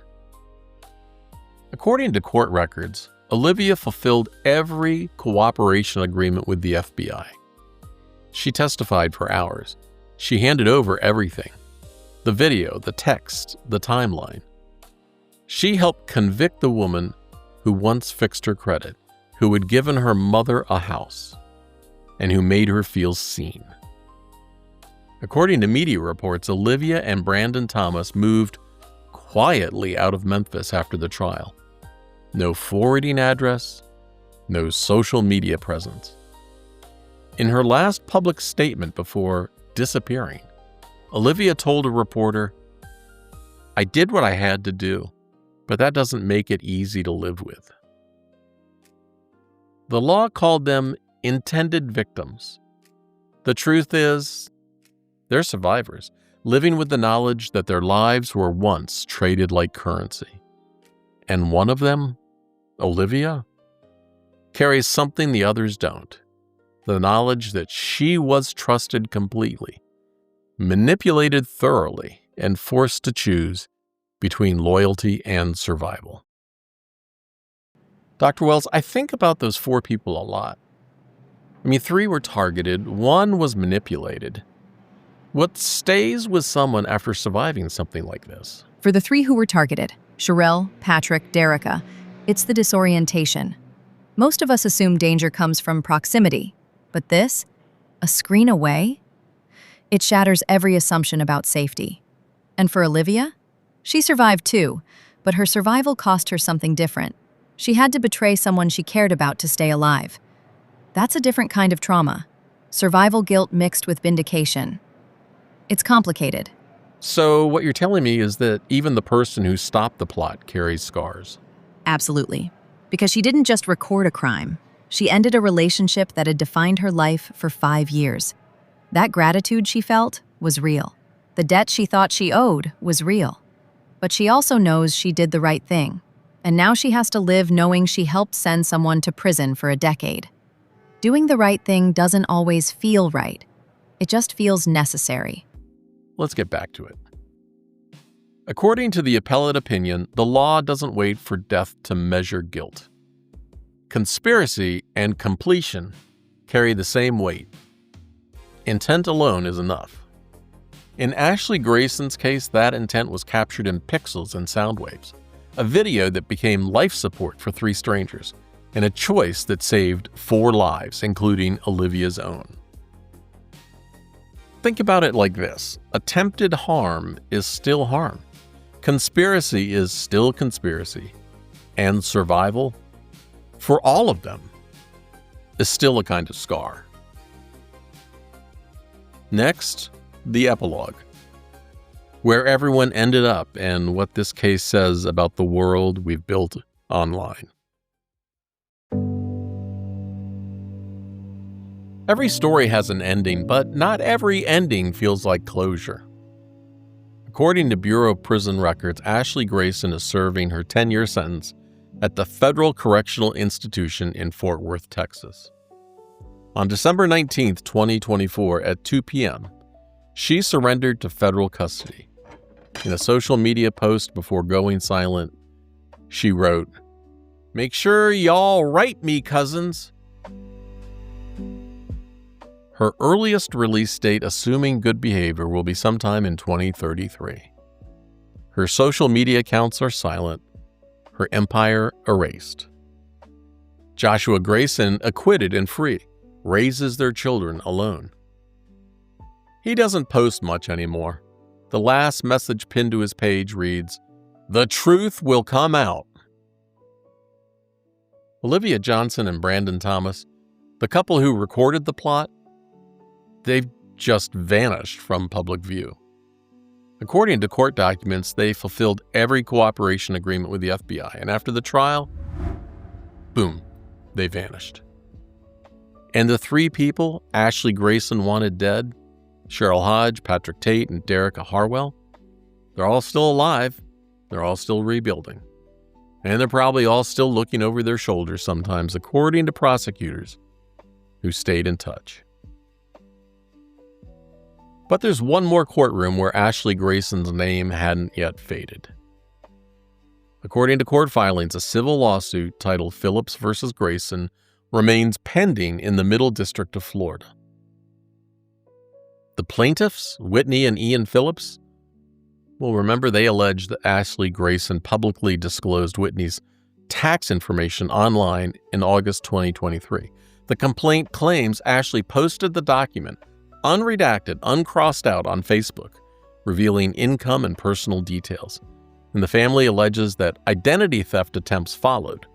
According to court records, Olivia fulfilled every cooperation agreement with the FBI. She testified for hours. She handed over everything: the video, the text, the timeline. She helped convict the woman who once fixed her credit, who had given her mother a house, and who made her feel seen. According to media reports, Olivia and Brandon Thomas moved quietly out of Memphis after the trial. No forwarding address, no social media presence. In her last public statement before disappearing, Olivia told a reporter, "I did what I had to do, but that doesn't make it easy to live with." The law called them intended victims. The truth is, they're survivors, living with the knowledge that their lives were once traded like currency. And one of them, Olivia, carries something the others don't: the knowledge that she was trusted completely, manipulated thoroughly, and forced to choose between loyalty and survival. Dr. Wells, I think about those 4 people a lot. 3 were targeted, 1 was manipulated. What stays with someone after surviving something like this? For the 3 who were targeted, Sherelle, Patrick, Derica, it's the disorientation. Most of us assume danger comes from proximity, but this, a screen away? It shatters every assumption about safety. And for Olivia? She survived too, but her survival cost her something different. She had to betray someone she cared about to stay alive. That's a different kind of trauma. Survival guilt mixed with vindication. It's complicated. So what you're telling me is that even the person who stopped the plot carries scars. Absolutely. Because she didn't just record a crime. She ended a relationship that had defined her life for 5 years. That gratitude she felt was real. The debt she thought she owed was real. But she also knows she did the right thing. And now she has to live knowing she helped send someone to prison for a decade. Doing the right thing doesn't always feel right. It just feels necessary. Let's get back to it. According to the appellate opinion, the law doesn't wait for death to measure guilt. Conspiracy and completion carry the same weight. Intent alone is enough. In Ashley Grayson's case, that intent was captured in pixels and sound waves, a video that became life support for 3 strangers, and a choice that saved 4 lives, including Olivia's own. Think about it like this. Attempted harm is still harm. Conspiracy is still conspiracy. And survival, for all of them, is still a kind of scar. Next, the epilogue, where everyone ended up and what this case says about the world we've built online. Every story has an ending, but not every ending feels like closure. According to Bureau of Prison Records, Ashley Grayson is serving her 10-year sentence at the Federal Correctional Institution in Fort Worth, Texas. On December 19, 2024, at 2 p.m., she surrendered to federal custody. In a social media post before going silent, she wrote, "Make sure y'all write me, cousins." Her earliest release date, assuming good behavior, will be sometime in 2033. Her social media accounts are silent, her empire erased. Joshua Grayson, acquitted and free, raises their children alone. He doesn't post much anymore. The last message pinned to his page reads, "The truth will come out." Olivia Johnson and Brandon Thomas, the couple who recorded the plot, they've just vanished from public view. According to court documents, they fulfilled every cooperation agreement with the FBI, and after the trial, boom, they vanished. And the 3 people Ashley Grayson wanted dead, Cheryl Hodge, Patrick Tate, and Derica Harwell, they're all still alive, they're all still rebuilding. And they're probably all still looking over their shoulders sometimes, according to prosecutors who stayed in touch. But there's one more courtroom where Ashley Grayson's name hadn't yet faded. According to court filings, a civil lawsuit titled Phillips v. Grayson remains pending in the Middle District of Florida. The plaintiffs, Whitney and Ian Phillips, well, remember they alleged that Ashley Grayson publicly disclosed Whitney's tax information online in August 2023. The complaint claims Ashley posted the document unredacted, uncrossed out on Facebook, revealing income and personal details. And the family alleges that identity theft attempts followed,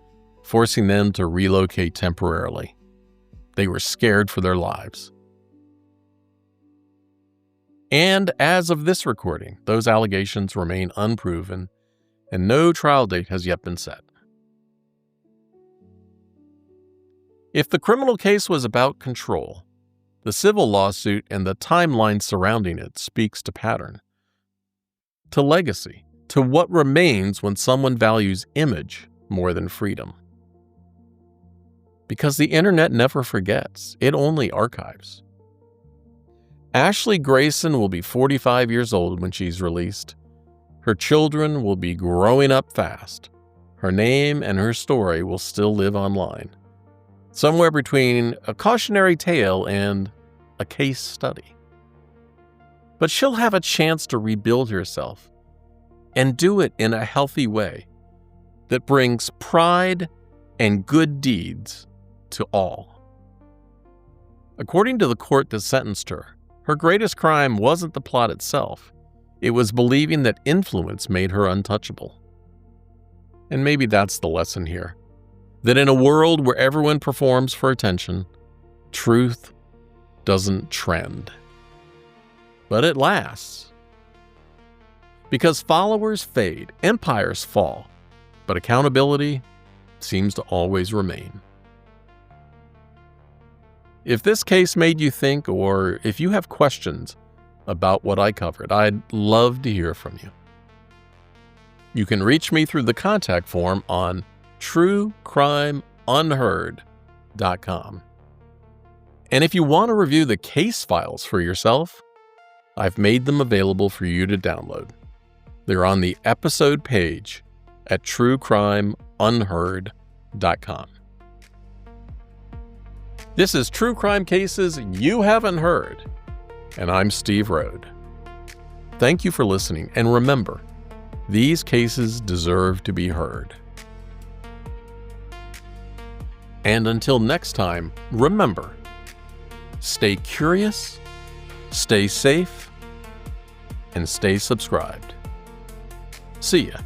forcing them to relocate temporarily. They were scared for their lives. And as of this recording, those allegations remain unproven, and no trial date has yet been set. If the criminal case was about control, the civil lawsuit and the timeline surrounding it speaks to pattern, to legacy, to what remains when someone values image more than freedom. Because the internet never forgets, it only archives. Ashley Grayson will be 45 years old when she's released. Her children will be growing up fast. Her name and her story will still live online, somewhere between a cautionary tale and a case study. But she'll have a chance to rebuild herself and do it in a healthy way that brings pride and good deeds to all. According to the court that sentenced her, her greatest crime wasn't the plot itself. It was believing that influence made her untouchable. And maybe that's the lesson here, that in a world where everyone performs for attention, truth doesn't trend. But it lasts. Because followers fade, empires fall, but accountability seems to always remain. If this case made you think, or if you have questions about what I covered, I'd love to hear from you. You can reach me through the contact form on truecrimeunheard.com. And if you want to review the case files for yourself, I've made them available for you to download. They're on the episode page at truecrimeunheard.com. This is True Crime Cases You Haven't Heard, and I'm Steve Rode. Thank you for listening, and remember, these cases deserve to be heard. And until next time, remember, stay curious, stay safe, and stay subscribed. See ya.